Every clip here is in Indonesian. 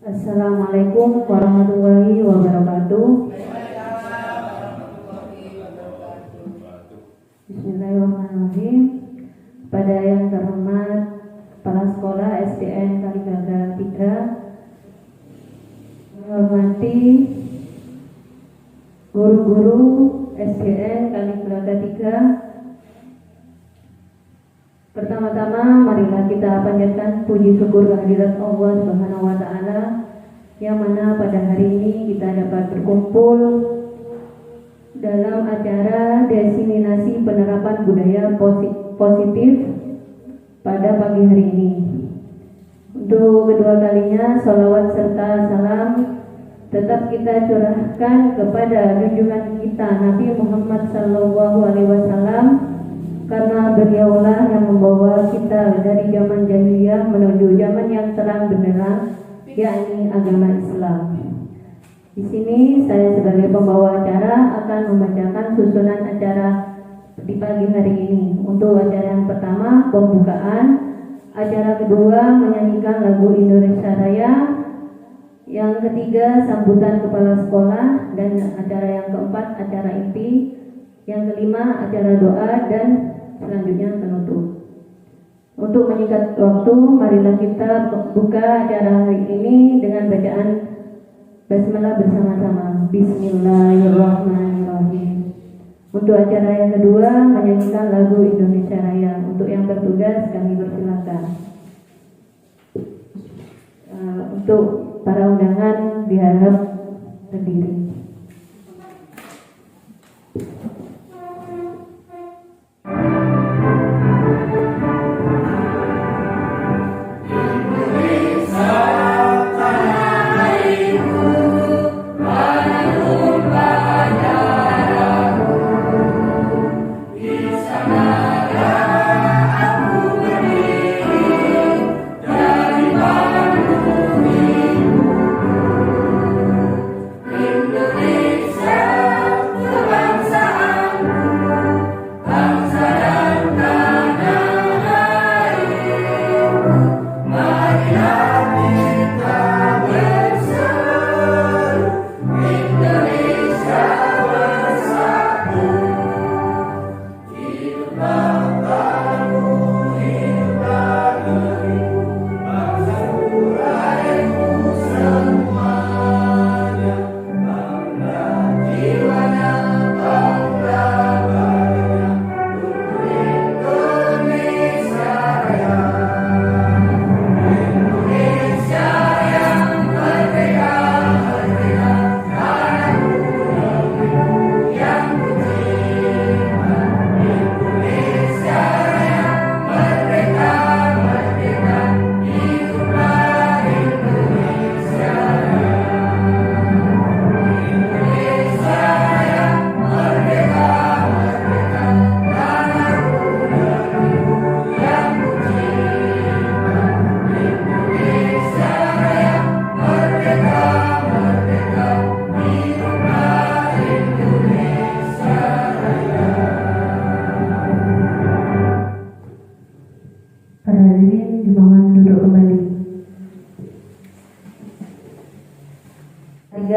Assalamualaikum warahmatullahi wabarakatuh. Bismillahirrahmanirrahim. Pada yang terhormat Kepala Sekolah SDN Kaligaga 3, menghormati guru-guru SDN Kaligaga 3. Pertama-tama marilah kita panjatkan puji syukur kehadirat Allah Subhanahu wa taala yang mana pada hari ini kita dapat berkumpul dalam acara diseminasi penerapan budaya positif pada pagi hari ini. Untuk kedua kalinya salawat serta salam tetap kita curahkan kepada junjungan kita Nabi Muhammad SAW, karena beliaulah yang membawa kita dari zaman jahiliyah menuju zaman yang terang benderang, yakni agama Islam. Di sini saya sebagai pembawa acara akan membacakan susunan acara di pagi hari ini. Untuk acara yang pertama pembukaan, acara kedua menyanyikan lagu Indonesia Raya, yang ketiga sambutan kepala sekolah, dan acara yang keempat acara inti, yang kelima acara doa, dan selanjutnya penutup. Untuk menyingkat waktu, marilah kita buka acara hari ini dengan bacaan basmalah bersama-sama. Bismillahirrahmanirrahim. Untuk acara yang kedua menyanyikan lagu Indonesia Raya. Untuk yang bertugas kami persilakan. Untuk para undangan diharap berdiri.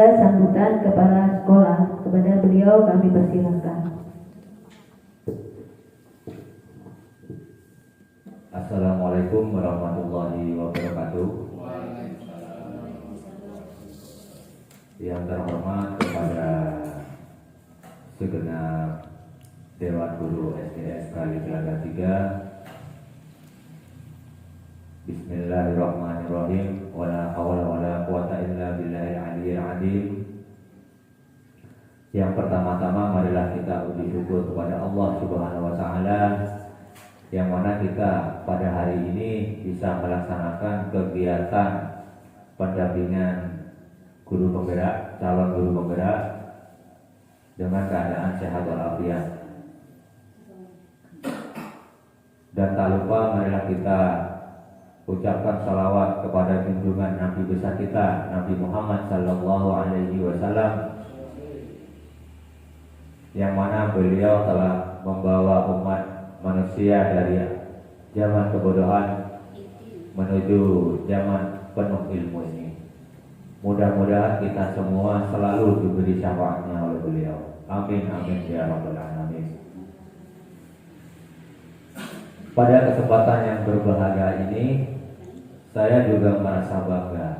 Sambutan kepala sekolah, kepada beliau kami persilakan. Assalamualaikum warahmatullahi wabarakatuh. Yang terhormat kepada segenap Dewan Guru SDN Kaligaga 3. Bismillahirrahmanirrahim. Wala haula wala quwata illa billahil aliyyil azim. Yang pertama-tama marilah kita uji syukur kepada Allah Subhanahu wa taala yang mana kita pada hari ini bisa melaksanakan kegiatan pendampingan guru penggerak, calon guru penggerak dengan keadaan sehat walafiat. Dan tak lupa marilah kita ucapkan salawat kepada junjungan Nabi besar kita, Nabi Muhammad sallallahu alaihi wasallam, yang mana beliau telah membawa umat manusia dari zaman kebodohan menuju zaman penuh ilmu ini. Mudah-mudahan kita semua selalu diberi syafaatnya oleh beliau. Amin amin ya rabbal alamin. Pada kesempatan yang berbahagia ini, saya juga merasa bangga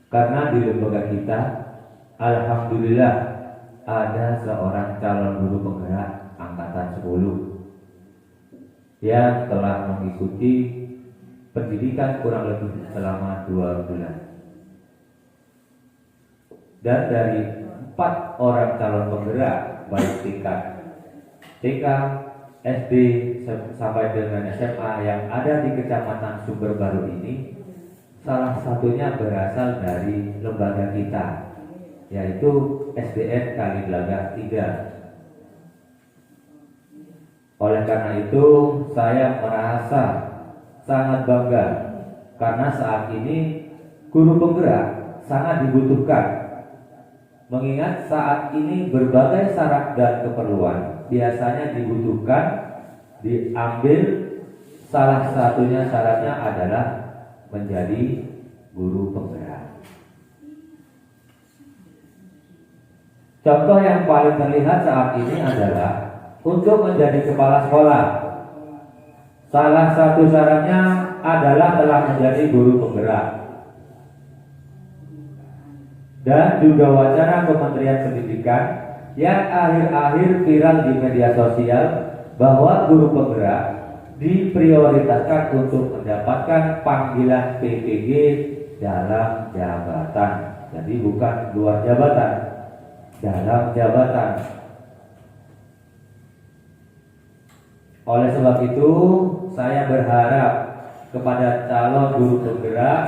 karena di lembaga kita, alhamdulillah ada seorang calon guru penggerak angkatan 10 yang telah mengikuti pendidikan kurang lebih selama 2 bulan. Dan dari 4 orang calon penggerak, baik tingkat TK, SD sampai dengan SMA yang ada di Kecamatan Sumber Baru ini, salah satunya berasal dari lembaga kita, yaitu SDN Kaliglagah 3. Oleh karena itu, saya merasa sangat bangga karena saat ini guru penggerak sangat dibutuhkan. Mengingat saat ini berbagai syarat dan keperluan biasanya dibutuhkan diambil, salah satunya syaratnya adalah menjadi guru penggerak. Contoh yang paling terlihat saat ini adalah untuk menjadi kepala sekolah. Salah satu syaratnya adalah telah menjadi guru penggerak. Dan juga wacana Kementerian Pendidikan yang akhir-akhir viral di media sosial bahwa guru penggerak diprioritaskan untuk mendapatkan panggilan PPG dalam jabatan. Jadi bukan luar jabatan, dalam jabatan. Oleh sebab itu, saya berharap kepada calon guru penggerak,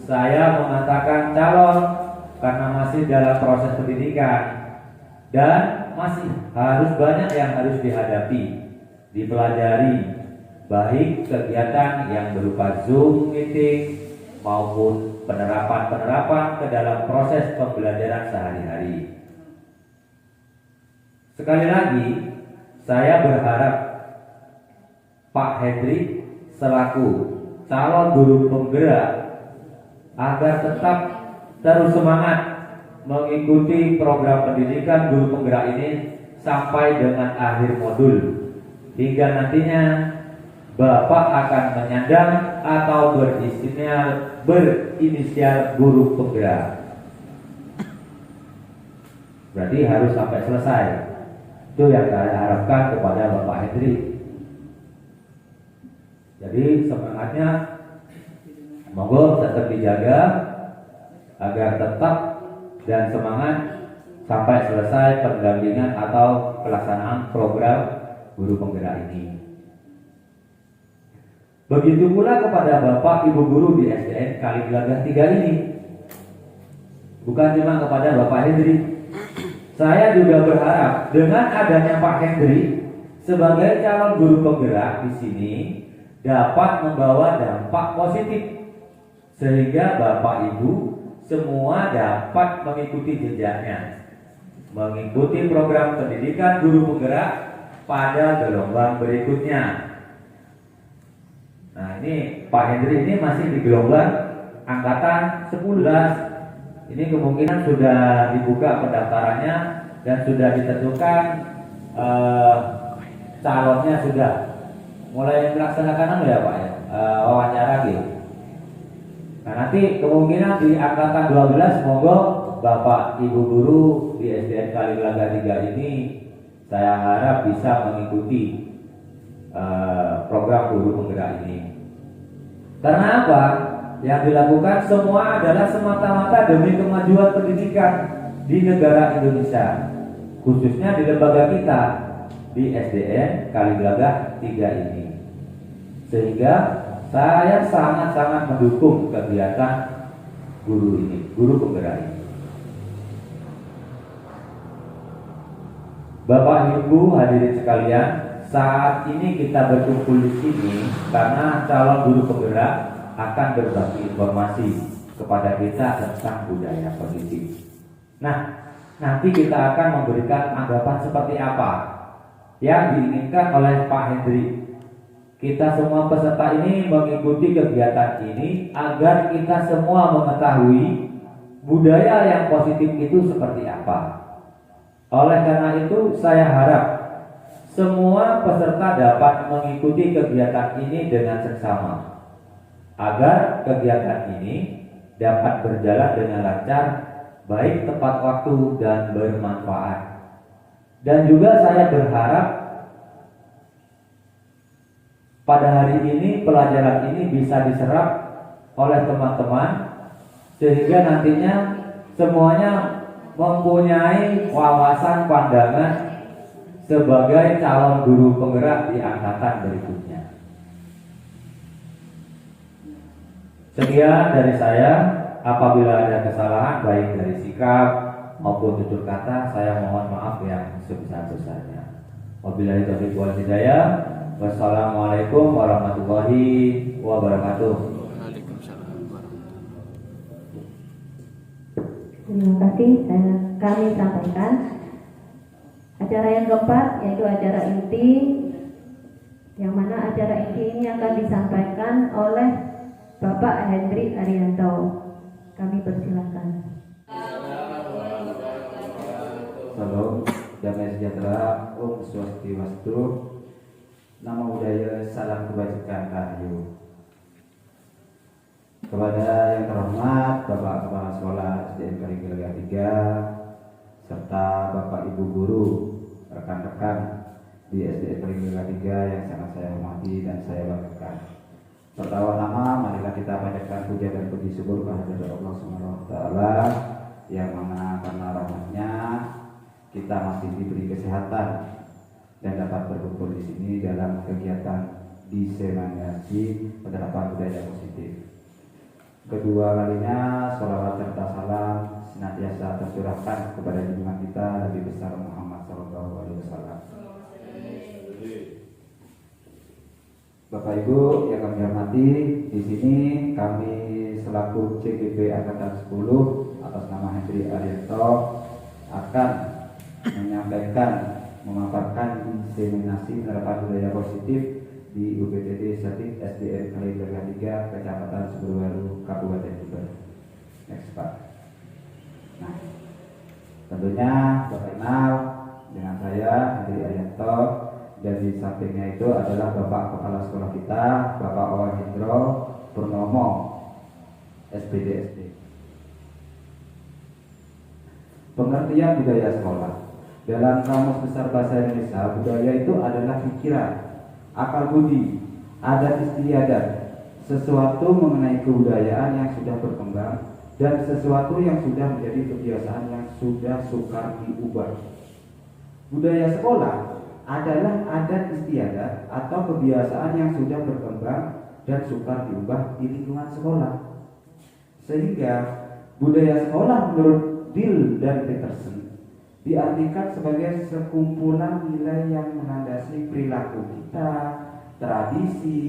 saya mengatakan calon karena masih dalam proses pendidikan dan masih harus banyak yang harus dihadapi, dipelajari, baik kegiatan yang berupa Zoom meeting maupun penerapan ke dalam proses pembelajaran sehari-hari. Sekali lagi, saya berharap Pak Hendrik selaku calon guru penggerak agar tetap terus semangat mengikuti program pendidikan guru penggerak ini sampai dengan akhir modul, hingga nantinya Bapak akan menyandang atau berinisial guru penggerak. Berarti harus sampai selesai. Itu yang saya harapkan kepada Bapak Hendrik. Jadi semangatnya monggo tetap dijaga agar tetap dan semangat sampai selesai pendampingan atau pelaksanaan program guru penggerak ini. Begitu pula kepada Bapak Ibu guru di SDN Kaliglagah 3 ini. Bukan cuma kepada Bapak Hendri. Saya juga berharap dengan adanya Pak Hendri sebagai calon guru penggerak di sini dapat membawa dampak positif sehingga Bapak Ibu semua dapat mengikuti jejaknya, mengikuti program pendidikan guru penggerak pada gelombang berikutnya. Nah, ini Pak Hendri ini masih di gelombang angkatan 10. Ini kemungkinan sudah dibuka pendaftarannya dan sudah ditentukan calonnya sudah mulai melaksanakan ya Pak ya, wawancara gitu. Nah, nanti kemungkinan di angkatan 12 monggo Bapak Ibu guru di SDN Kaliglagah 3 ini saya harap bisa mengikuti program guru penggerak ini. Karena apa? Yang dilakukan semua adalah semata-mata demi kemajuan pendidikan di negara Indonesia, khususnya di lembaga kita di SDN Kaliglagah 3 ini. Sehingga saya sangat-sangat mendukung kegiatan guru ini, guru penggerak ini. Bapak Ibu hadirin sekalian, saat ini kita berkumpul di sini karena calon guru penggerak akan berbagi informasi kepada kita tentang budaya pendidik. Nah, nanti kita akan memberikan anggapan seperti apa yang diinginkan oleh Pak Hendri Kita semua peserta ini mengikuti kegiatan ini agar kita semua mengetahui budaya yang positif itu seperti apa. Oleh karena itu, saya harap semua peserta dapat mengikuti kegiatan ini dengan seksama agar kegiatan ini dapat berjalan dengan lancar, baik tepat waktu dan bermanfaat. Dan juga saya berharap pada hari ini pelajaran ini bisa diserap oleh teman-teman sehingga nantinya semuanya mempunyai wawasan pandangan sebagai calon guru penggerak di angkatan berikutnya. Sekian dari saya. Apabila ada kesalahan baik dari sikap maupun tutur kata, saya mohon maaf yang sebesar-besarnya. Wabillahi taufiq wal hidayah. Wassalamualaikum warahmatullahi wabarakatuh. Terima kasih. Kami sampaikan acara yang keempat yaitu acara inti, yang mana acara inti ini akan disampaikan oleh Bapak Hendri Arianto. Kami persilakan. Salam damai sejahtera, Om Swastiastu, nama budaya, salam kebajikan rahayu. Kepada yang terhormat Bapak Kepala Sekolah SDN Kaligilga 3 serta Bapak Ibu Guru, rekan-rekan di SDN Kaligilga 3 yang sangat saya hormati dan saya banggakan. Pertama-tama marilah kita panjatkan puja dan puji syukur kehadirat Allah Subhanahu wa taala yang mana karena rahmatnya kita masih diberi kesehatan dan dapat berkumpul di sini dalam kegiatan diseminasi penerapan budaya positif. Kedua kalinya sholawat serta salam senantiasa tercurahkan kepada junjungan kita Nabi besar Muhammad SAW. Bapak Ibu yang kami hormati, di sini kami selaku CGP Angkatan 10 atas nama Hendri Arianto akan menyampaikan, memaparkan diseminasi penerapan budaya positif di UPTD Setik SDN Kaligilga 3 Kecamatan Sumberwaru Kabupaten Jember. Next Pak. Nah, tentunya Bapak kenal dengan saya Hendri Arianto. Dan di sampingnya itu adalah Bapak Kepala Sekolah kita, Bapak Owen Hendro Purnomo, SPDSD. Pengertian budaya sekolah. Dalam Kamus Besar Bahasa Indonesia, budaya itu adalah pikiran, akal budi, adat istiadat, sesuatu mengenai kebudayaan yang sudah berkembang dan sesuatu yang sudah menjadi kebiasaan yang sudah sukar diubah. Budaya sekolah adalah adat istiadat atau kebiasaan yang sudah berkembang dan sukar diubah di lingkungan sekolah. Sehingga budaya sekolah menurut Dill dan Peterson diartikan sebagai sekumpulan nilai yang melandasi perilaku kita, tradisi,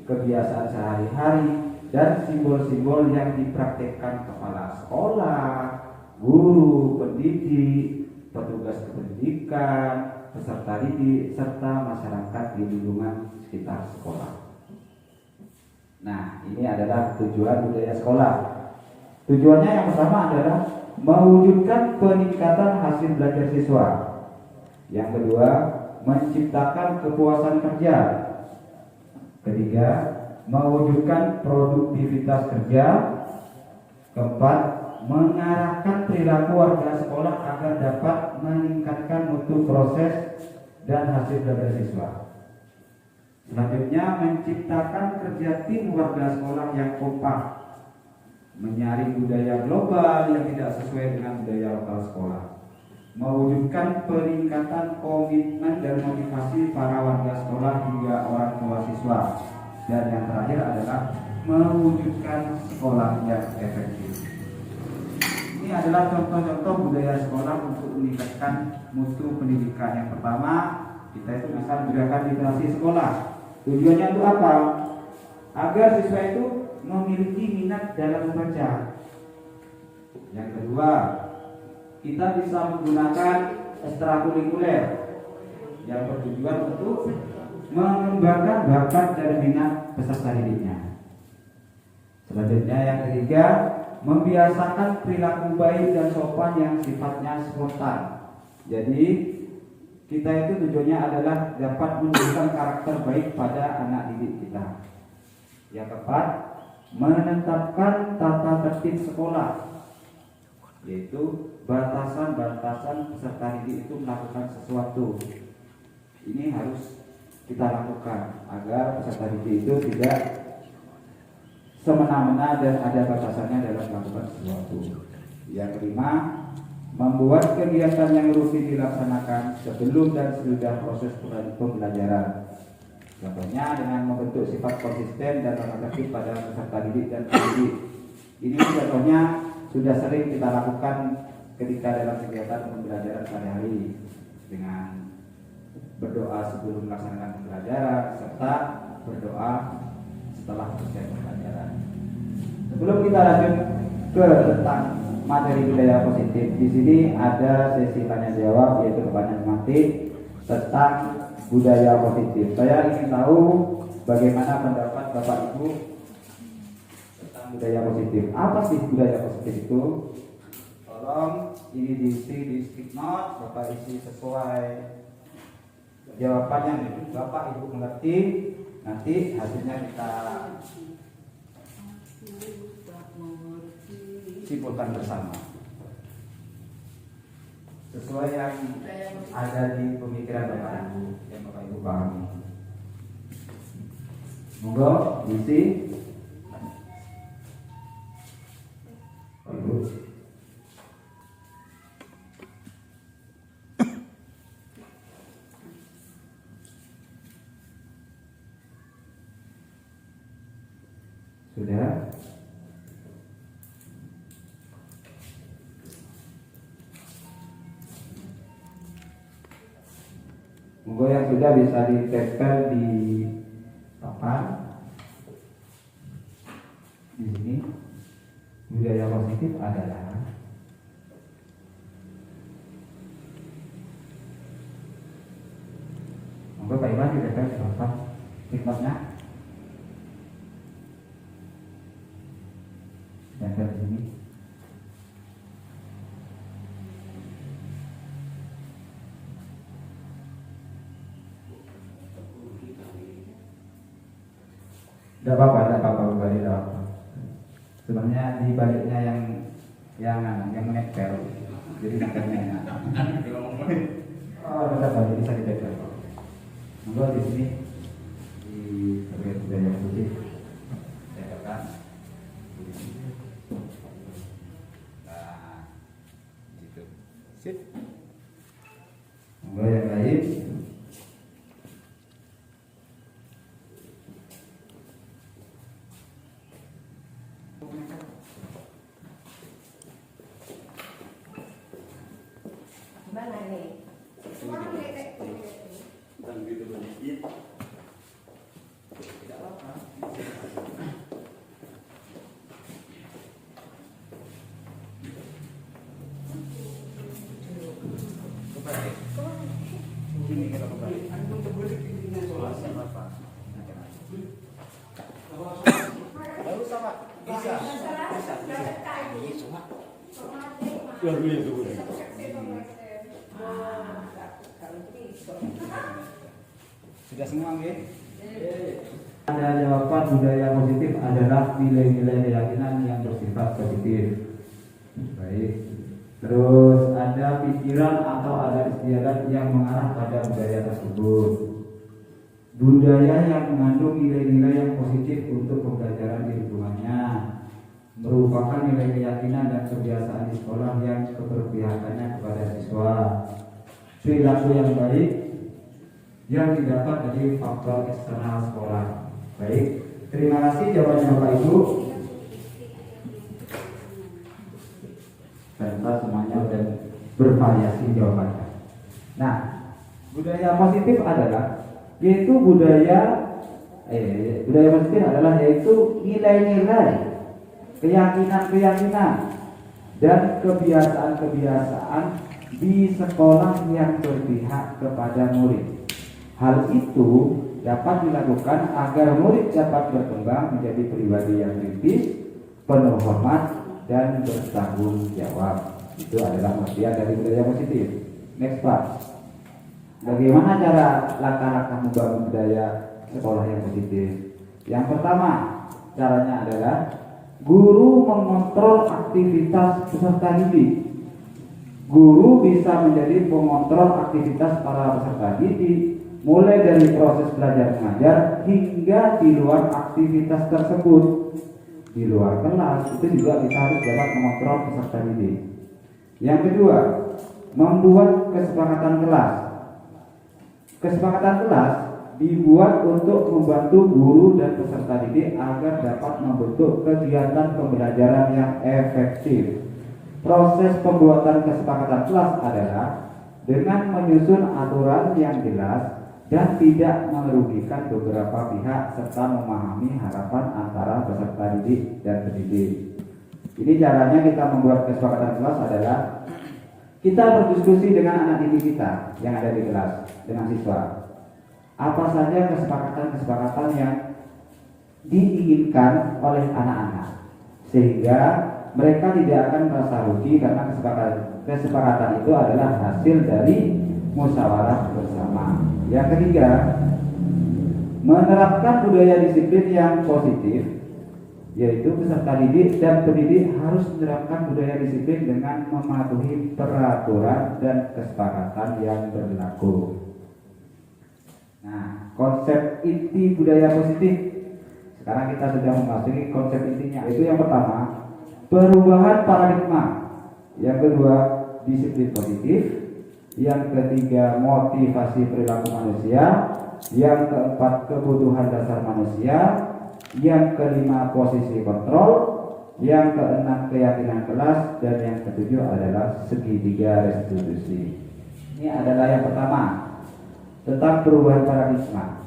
kebiasaan sehari-hari, dan simbol-simbol yang dipraktekkan kepala sekolah, guru, pendidik, petugas kependidikan, peserta didik, serta masyarakat di lingkungan sekitar sekolah. Nah, ini adalah tujuan budaya sekolah. Tujuannya yang pertama adalah mewujudkan peningkatan hasil belajar siswa. Yang kedua, menciptakan kepuasan kerja. Ketiga, mewujudkan produktivitas kerja. Keempat, mengarahkan perilaku warga sekolah agar dapat meningkatkan mutu proses dan hasil belajar siswa. Selanjutnya, menciptakan kerja tim warga sekolah yang kompak, menyaring budaya global yang tidak sesuai dengan budaya lokal sekolah, mewujudkan peningkatan komitmen dan motivasi para warga sekolah hingga orang tua siswa, dan yang terakhir adalah mewujudkan sekolah yang efektif. Ini adalah contoh-contoh budaya sekolah untuk meningkatkan mutu pendidikan. Yang pertama, kita itu bisa menegakkan literasi sekolah. Tujuannya untuk apa? Agar siswa itu memiliki minat dalam membaca. Yang kedua, kita bisa menggunakan ekstrakurikuler yang bertujuan untuk mengembangkan bakat dan minat peserta didiknya. Selanjutnya yang ketiga, membiasakan perilaku baik dan sopan yang sifatnya spontan. Jadi kita itu tujuannya adalah dapat menunjukkan karakter baik pada anak didik kita. Yang keempat, menetapkan tata tertib sekolah, yaitu batasan-batasan peserta didik itu melakukan sesuatu. Ini harus kita lakukan agar peserta didik itu tidak semena-mena dan ada batasannya dalam melakukan sesuatu. Yang kelima, membuat kegiatan yang rutin dilaksanakan sebelum dan sesudah proses pembelajaran. Contohnya dengan membentuk sifat konsisten dan tata tertib pada peserta didik dan pendidik. Ini contohnya sudah sering kita lakukan ketika dalam kegiatan pembelajaran sehari-hari, dengan berdoa sebelum melaksanakan pembelajaran serta berdoa setelah selesai pembelajaran. Sebelum kita lanjut ke tentang materi budaya positif, di sini ada sesi tanya jawab, yaitu pertanyaan tematik tentang budaya positif. Saya ingin tahu bagaimana pendapat Bapak Ibu tentang budaya positif. Apa sih budaya positif itu? Tolong ini diisi di stick note, Bapak isi sesuai jawabannya Bapak Ibu mengerti, nanti hasilnya kita simpulkan bersama sesuai yang ada di pemikiran Bapak Ibu, yang Bapak Ibu pahami. Monggo isi. Ibu. Sudah? Monggo yang sudah bisa ditempel di papan. Di sini budaya positif adalah monggo Pak Iwan ditempel di papan hikmatnya. Tempel di sini. Tidak apa-apa, kembali tidak apa. Sebenarnya di baliknya yang menempel, jadi makannya enak. Oh, bisa ditempel. Monggo di sini di bagian budaya putih, tempelkan. Nah, gitu. Sip. Monggo yang lain. Sudah semua nggih? Ada jawaban budaya positif adalah nilai-nilai keyakinan yang bersifat positif. Baik. Terus ada pikiran atau ada istiadat yang mengarah pada budaya tersebut. Budaya yang mengandung nilai-nilai yang positif untuk pembelajaran di lingkungannya, merupakan nilai keyakinan dan kebiasaan di sekolah yang keberpihakannya kepada siswa. Perilaku yang baik yang didapat dari faktor eksternal sekolah. Baik, terima kasih jawabannya Bapak Ibu. Serta semuanya dan bervariasi jawabannya. Nah, budaya positif adalah budaya positif adalah yaitu nilai-nilai, keyakinan-keyakinan dan kebiasaan-kebiasaan di sekolah yang berpihak kepada murid. Hal itu dapat dilakukan agar murid dapat berkembang menjadi pribadi yang kritis, penuh hormat, dan bertanggung jawab. Itu adalah pengertian dari budaya positif. Next part. Bagaimana cara langkah-langkah membangun budaya sekolah yang positif? Yang pertama, caranya adalah guru mengontrol aktivitas peserta didik. Guru bisa menjadi pengontrol aktivitas para peserta didik, mulai dari proses belajar mengajar hingga di luar aktivitas tersebut. Di luar kelas itu juga kita harus dapat mengontrol peserta didik. Yang kedua, membuat kesepakatan kelas. Kesepakatan kelas dibuat untuk membantu guru dan peserta didik agar dapat membentuk kegiatan pembelajaran yang efektif. Proses pembuatan kesepakatan kelas adalah dengan menyusun aturan yang jelas dan tidak merugikan beberapa pihak serta memahami harapan antara peserta didik dan pendidik. Ini caranya kita membuat kesepakatan kelas adalah kita berdiskusi dengan anak didik kita yang ada di kelas, dengan siswa. Apa saja kesepakatan-kesepakatan yang diinginkan oleh anak-anak, sehingga mereka tidak akan merasa rugi karena kesepakatan itu adalah hasil dari musyawarah bersama. Yang ketiga, menerapkan budaya disiplin yang positif, yaitu peserta didik dan pendidik harus menerapkan budaya disiplin dengan mematuhi peraturan dan kesepakatan yang berlaku. Nah, konsep inti budaya positif. Sekarang kita sudah memasuki konsep intinya. Itu yang pertama, perubahan paradigma. Yang kedua, disiplin positif. Yang ketiga, motivasi perilaku manusia. Yang keempat, kebutuhan dasar manusia. Yang kelima, posisi kontrol. Yang keenam, keyakinan kelas. Dan yang ketujuh adalah segitiga restitusi. Ini adalah yang pertama, tentang perubahan paradigma.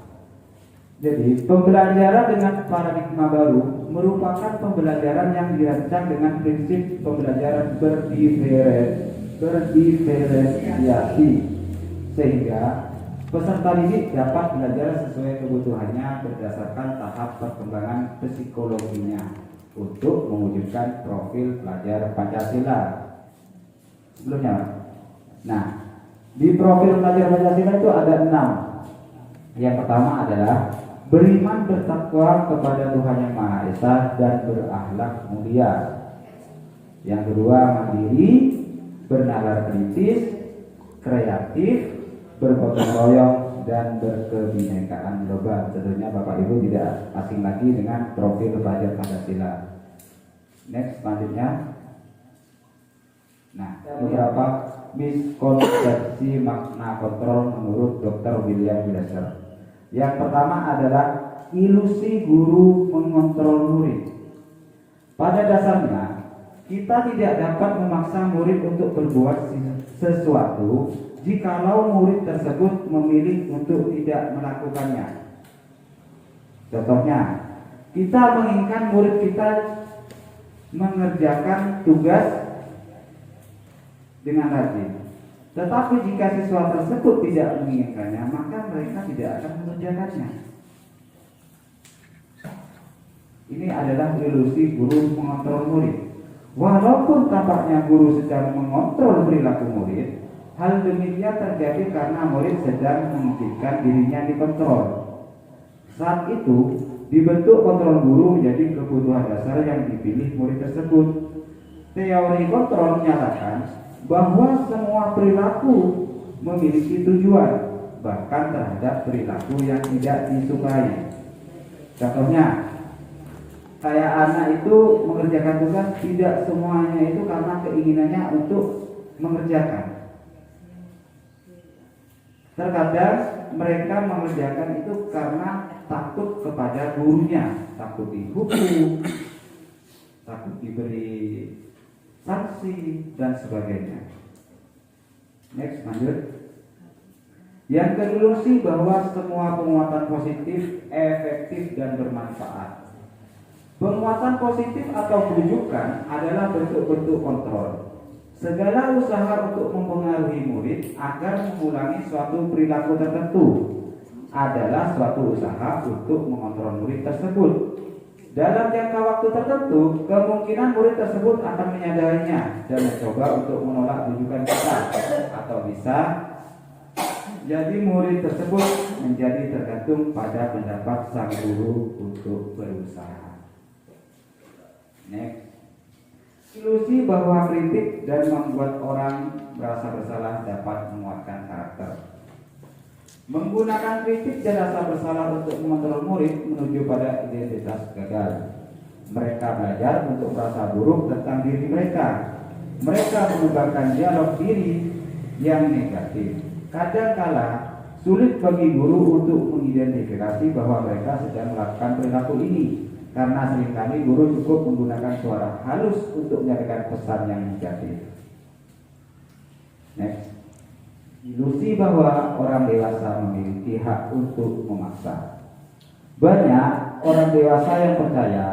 Jadi pembelajaran dengan paradigma baru merupakan pembelajaran yang dirancang dengan prinsip pembelajaran berdiferensiasi, sehingga peserta didik dapat belajar sesuai kebutuhannya berdasarkan tahap perkembangan psikologinya untuk mewujudkan profil pelajar Pancasila. Sebelumnya, nah, di profil pelajar Pancasila itu ada 6. Yang pertama adalah beriman bertakwa kepada Tuhan Yang Maha Esa dan berakhlak mulia. Yang kedua, mandiri, bernalar kritis, kreatif, bergotong royong, dan berkebinekaan global. Tentunya Bapak Ibu tidak asing lagi dengan profil pelajar Pancasila. Next, selanjutnya. Nah, beberapa miskonsepsi makna kontrol menurut Dr. William Glasser. Yang pertama adalah ilusi guru mengontrol murid. Pada dasarnya, kita tidak dapat memaksa murid untuk berbuat sesuatu jikalau murid tersebut memilih untuk tidak melakukannya. Contohnya, kita menginginkan murid kita mengerjakan tugas dengan rajin. Tetapi jika siswa tersebut tidak menginginkannya, maka mereka tidak akan mengerjakannya. Ini adalah ilusi guru mengontrol murid. Walaupun tampaknya guru sedang mengontrol perilaku murid, hal demikian terjadi karena murid sedang menginginkan dirinya dikontrol. Saat itu, dibentuk kontrol guru menjadi kebutuhan dasar yang dipilih murid tersebut. Teori kontrol menyatakan bahwa semua perilaku memiliki tujuan, bahkan terhadap perilaku yang tidak disukai. Contohnya, kayak anak itu mengerjakan tugas, tidak semuanya itu karena keinginannya untuk mengerjakan. Terkadang mereka mengerjakan itu karena takut kepada gurunya, takut dihukum, takut diberi sanksi, dan sebagainya. Next, lanjut. Yang kedua, bahwa semua penguatan positif efektif dan bermanfaat. Penguatan positif atau bujukan adalah bentuk-bentuk kontrol. Segala usaha untuk mempengaruhi murid agar mengulangi suatu perilaku tertentu adalah suatu usaha untuk mengontrol murid tersebut. Dalam jangka waktu tertentu, kemungkinan murid tersebut akan menyadarinya dan mencoba untuk menolak rujukan kita, atau bisa jadi murid tersebut menjadi tergantung pada pendapat sang guru untuk berusaha. Next. Ilusi bahwa kritik dan membuat orang merasa bersalah dapat menguatkan karakter. Menggunakan kritik dan rasa bersalah untuk mengontrol murid menuju pada identitas gagal. Mereka belajar untuk merasa buruk tentang diri mereka. Mereka mengembangkan dialog diri yang negatif. Kadangkala sulit bagi guru untuk mengidentifikasi bahwa mereka sedang melakukan perilaku ini, karena seringkali guru cukup menggunakan suara halus untuk menyampaikan pesan yang negatif. Next. Ilusi bahwa orang dewasa memiliki hak untuk memaksa. Banyak orang dewasa yang percaya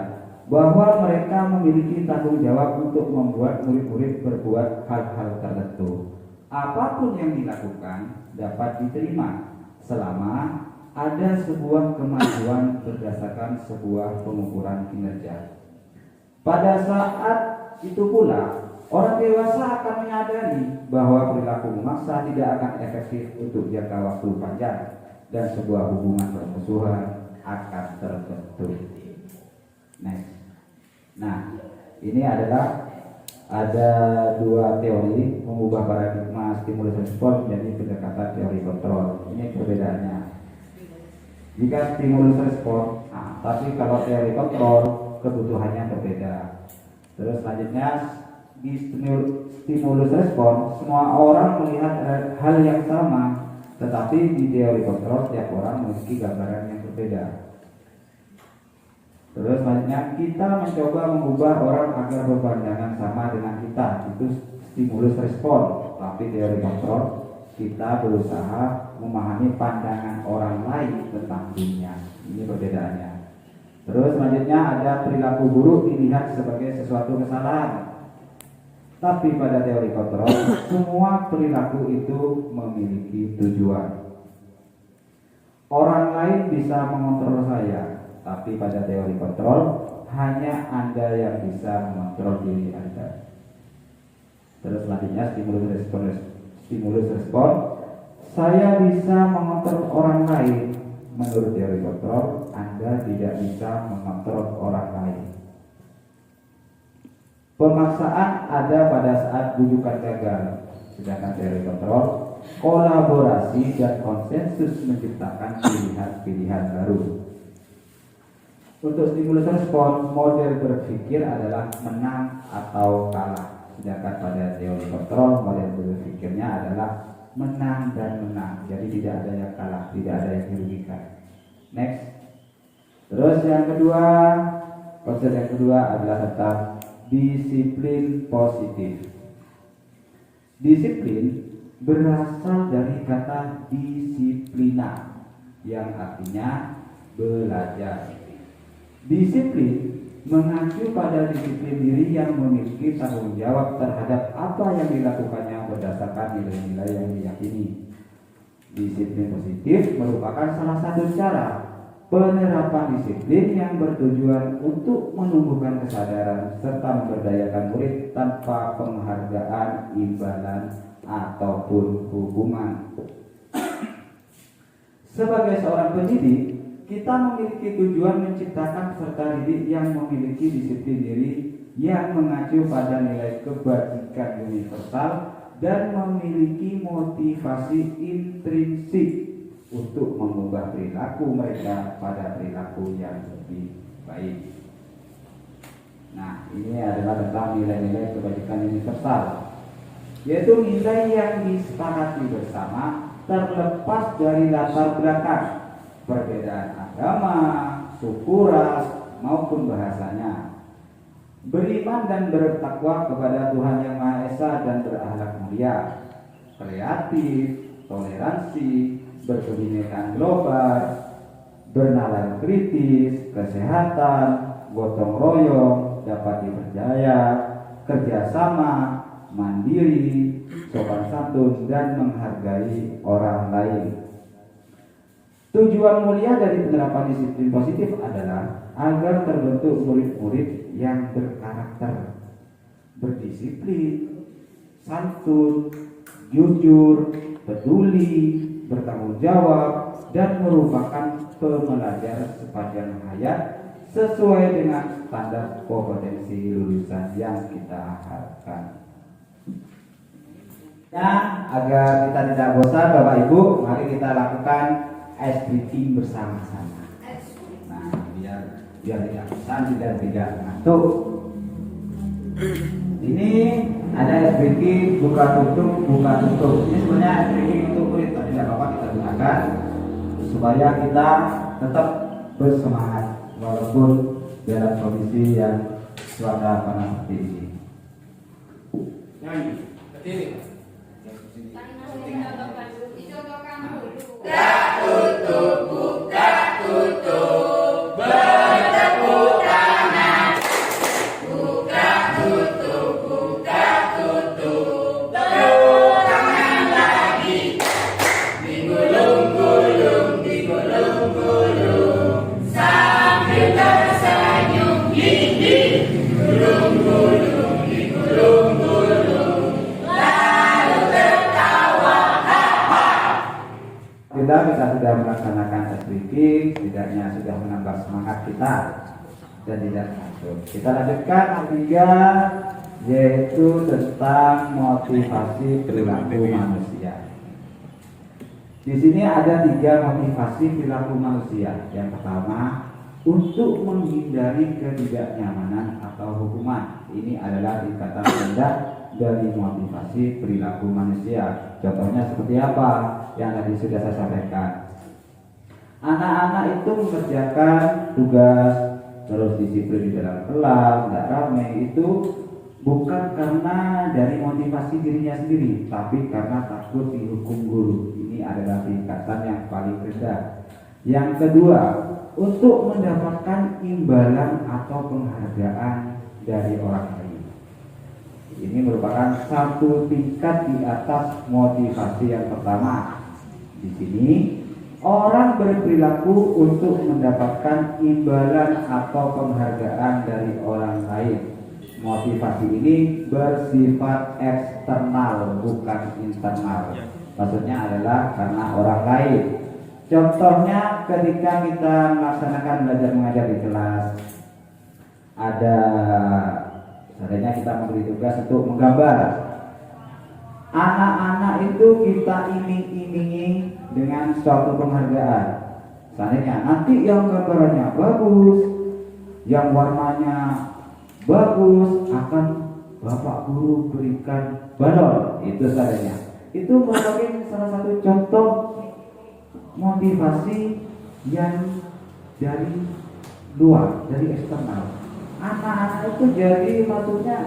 bahwa mereka memiliki tanggung jawab untuk membuat murid-murid berbuat hal-hal tertentu. Apapun yang dilakukan dapat diterima selama ada sebuah kemajuan berdasarkan sebuah pengukuran kinerja. Pada saat itu pula, orang dewasa akan menyadari bahwa perilaku memaksa tidak akan efektif untuk jangka waktu panjang dan sebuah hubungan permusuhan akan terbentuk. Next. Nah, ini adalah ada dua teori mengubah paradigma stimulus respon menjadi pendekatan teori kontrol. Ini perbedaannya. Jika stimulus respon, tapi kalau teori kontrol kebutuhannya berbeda. Terus selanjutnya di stimulus respon, semua orang melihat hal yang sama, tetapi di teori kontrol setiap orang memiliki gambaran yang berbeda. Terus selanjutnya kita mencoba mengubah orang agar berpandangan sama dengan kita, itu stimulus respon. Tapi teori kontrol, kita berusaha memahami pandangan orang lain tentang dunia. Ini perbedaannya. Terus selanjutnya ada perilaku buruk dilihat sebagai sesuatu kesalahan. Tapi pada teori kontrol, semua perilaku itu memiliki tujuan. Orang lain bisa mengontrol saya, tapi pada teori kontrol, hanya Anda yang bisa mengontrol diri Anda. Terus selanjutnya stimulus respon. Saya bisa mengontrol orang lain. Menurut teori kontrol, Anda tidak bisa mengontrol orang lain. Pemaksaan ada pada saat bujukan gagal, sedangkan teori kontrol, kolaborasi dan konsensus menciptakan pilihan-pilihan baru. Untuk stimulus respon, model berpikir adalah menang atau kalah, sedangkan pada teori kontrol, model berpikirnya adalah menang dan menang. Jadi tidak ada yang kalah, tidak ada yang dirugikan. Next. Terus yang kedua, konsep yang kedua adalah tentang disiplin positif. Disiplin berasal dari kata disiplina yang artinya belajar. Disiplin mengacu pada disiplin diri yang memiliki tanggung jawab terhadap apa yang dilakukannya berdasarkan nilai-nilai yang diyakini. Disiplin positif merupakan salah satu cara penerapan disiplin yang bertujuan untuk menumbuhkan kesadaran serta memberdayakan murid tanpa penghargaan, imbalan, ataupun hukuman. Sebagai seorang pendidik, kita memiliki tujuan menciptakan peserta didik yang memiliki disiplin diri yang mengacu pada nilai kebajikan universal dan memiliki motivasi intrinsik untuk mengubah perilaku mereka pada perilaku yang lebih baik. Nah, ini adalah tentang nilai-nilai kebajikan universal, yaitu nilai yang disepakati bersama terlepas dari latar belakang, perbedaan agama, suku, ras, maupun bahasanya. Beriman dan bertakwa kepada Tuhan Yang Maha Esa dan berakhlak mulia, kreatif, toleransi, berkebinekaan global, bernalar kritis, kesehatan, gotong royong, dapat dipercaya, kerjasama, mandiri, sopan santun, dan menghargai orang lain. Tujuan mulia dari penerapan disiplin positif adalah agar terbentuk murid-murid yang berkarakter, berdisiplin, santun, jujur, peduli, bertanggung jawab, dan merupakan pembelajar sepanjang hayat sesuai dengan standar kompetensi lulusan yang kita harapkan. Agar kita tidak bosan, Bapak Ibu, mari kita lakukan ice breaking bersama-sama. Nah, biar tidak bosan dan tidak ngantuk. Ini ada ice breaking buka tutup. Ini sebenarnya ice breaking untuk kulit, tapi tidak apa-apa kita gunakan supaya kita tetap bersemangat walaupun dalam kondisi yang cuaca panas seperti ini. Kita sudah melaksanakan ice breaking, setidaknya sudah menambah semangat kita dan tidak ngantuk. Kita lanjutkan ketiga, yaitu tentang motivasi perilaku manusia. Di sini ada 3 motivasi perilaku manusia. Yang pertama, untuk menghindari ketidaknyamanan atau hukuman. Ini adalah tingkatan rendah dari motivasi perilaku manusia. Contohnya seperti apa? Yang tadi sudah saya sampaikan. Anak-anak itu mengerjakan tugas terus disiplin di dalam kelas, tidak ramai, itu bukan karena dari motivasi dirinya sendiri, tapi karena takut dihukum guru. Ini adalah tingkatan yang paling rendah. Yang kedua, untuk mendapatkan imbalan atau penghargaan dari orang lain. Ini merupakan satu tingkat di atas motivasi yang pertama. Di sini orang berperilaku untuk mendapatkan imbalan atau penghargaan dari orang lain. Motivasi ini bersifat eksternal, bukan internal. Maksudnya adalah karena orang lain. Contohnya ketika kita melaksanakan belajar mengajar di kelas, seandainya kita memberi tugas untuk menggambar. Anak-anak itu kita iming-imingi dengan suatu penghargaan. Seandainya nanti yang gambarannya bagus, yang warnanya bagus, akan Bapak Guru berikan balon. Itu seandainya. Itu merupakan salah satu contoh motivasi yang dari luar, dari eksternal. Anak-anak itu jadi maksudnya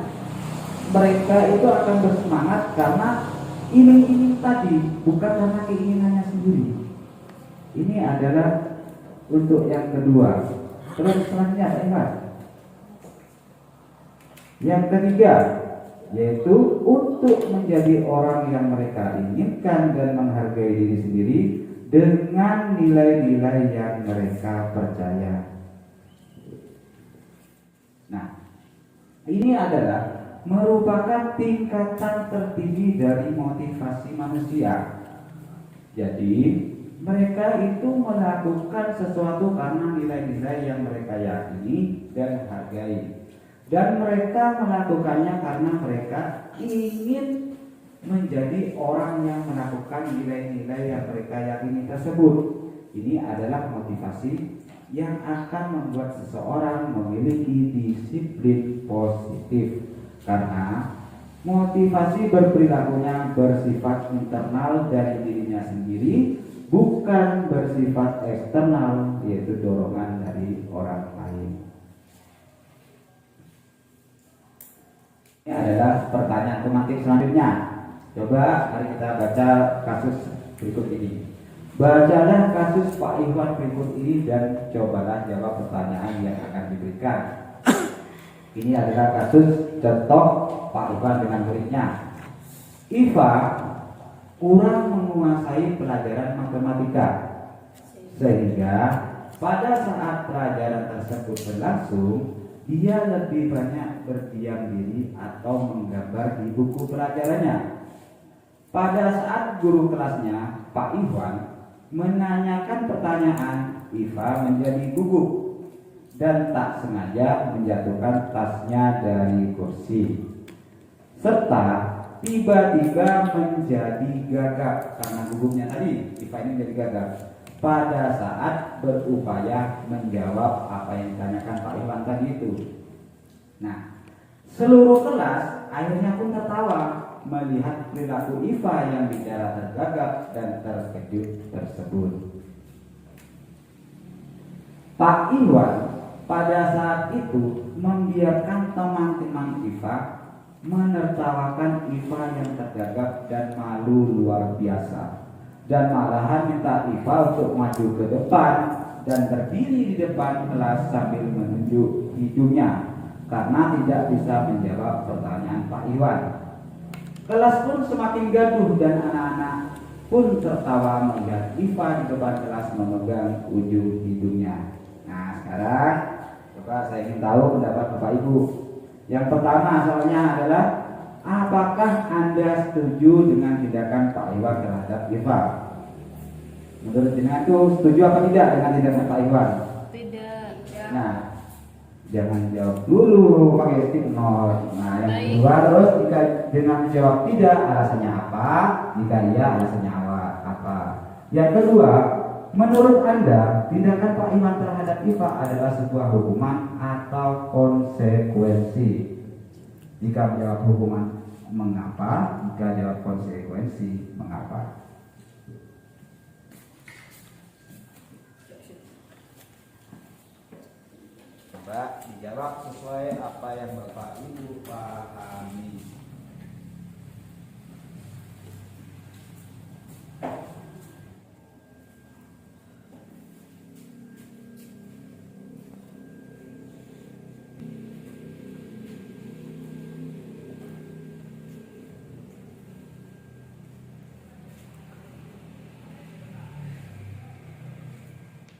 mereka itu akan bersemangat karena iming-iming tadi, bukan karena keinginannya sendiri. Ini adalah untuk yang kedua. Terus selanjutnya ingat. Yang ketiga, yaitu untuk menjadi orang yang mereka inginkan dan menghargai diri sendiri dengan nilai-nilai yang mereka percaya. Nah, ini adalah merupakan tingkatan tertinggi dari motivasi manusia. Jadi, mereka itu melakukan sesuatu karena nilai-nilai yang mereka yakini dan hargai. Dan mereka melakukannya karena mereka ingin menjadi orang yang melakukan nilai-nilai yang mereka yakini tersebut. Ini adalah motivasi yang akan membuat seseorang memiliki disiplin positif. Karena motivasi berperilakunya bersifat internal dari dirinya sendiri, bukan bersifat eksternal, yaitu dorongan dari orang lain. Ini adalah pertanyaan tematik selanjutnya. Coba mari kita baca kasus berikut ini. Bacalah kasus Pak Iwan berikut ini dan cobalah jawab pertanyaan yang akan diberikan. Ini adalah kasus contoh Pak Iwan dengan muridnya. Iva kurang menguasai pelajaran matematika. sehingga pada saat pelajaran tersebut berlangsung, dia lebih banyak berdiam diri atau menggambar di buku pelajarannya. Pada saat guru kelasnya, Pak Iwan, menanyakan pertanyaan, Iva menjadi gugup dan tak sengaja menjatuhkan tasnya dari kursi, serta tiba-tiba menjadi gagap karena gugupnya tadi. Iva ini menjadi gagap pada saat berupaya menjawab apa yang ditanyakan Pak Iwan tadi itu. Nah, seluruh kelas akhirnya pun tertawa melihat perilaku Iva yang bicara tergagap dan terkejut tersebut. Pak Iwan pada saat itu membiarkan teman-teman Iva menertawakan Iva yang tergagap dan malu luar biasa, dan malahan minta Iva untuk maju ke depan dan berdiri di depan kelas sambil menunjuk hidungnya karena tidak bisa menjawab pertanyaan Pak Iwan. Kelas pun semakin gaduh dan anak-anak pun tertawa melihat Iva di depan kelas memegang ujung hidungnya. Nah, sekarang coba saya ingin tahu pendapat Bapak Ibu. Yang pertama soalnya adalah, apakah Anda setuju dengan tindakan Pak Iwan terhadap Iva? Menurut jenengan itu setuju apa tidak dengan tindakan Pak Iwan? Tidak. Nah, jangan jawab dulu pakai tip not. Nah, yang kedua, terus jika dengan menjawab tidak, alasannya apa? Jika iya, alasannya apa? Yang kedua, menurut Anda tindakan Pak Iwan terhadap Iva adalah sebuah hukuman atau konsekuensi? Jika menjawab hukuman, mengapa? Jika jawab konsekuensi, mengapa? Coba dijawab sesuai apa yang Bapak Ibu pahami.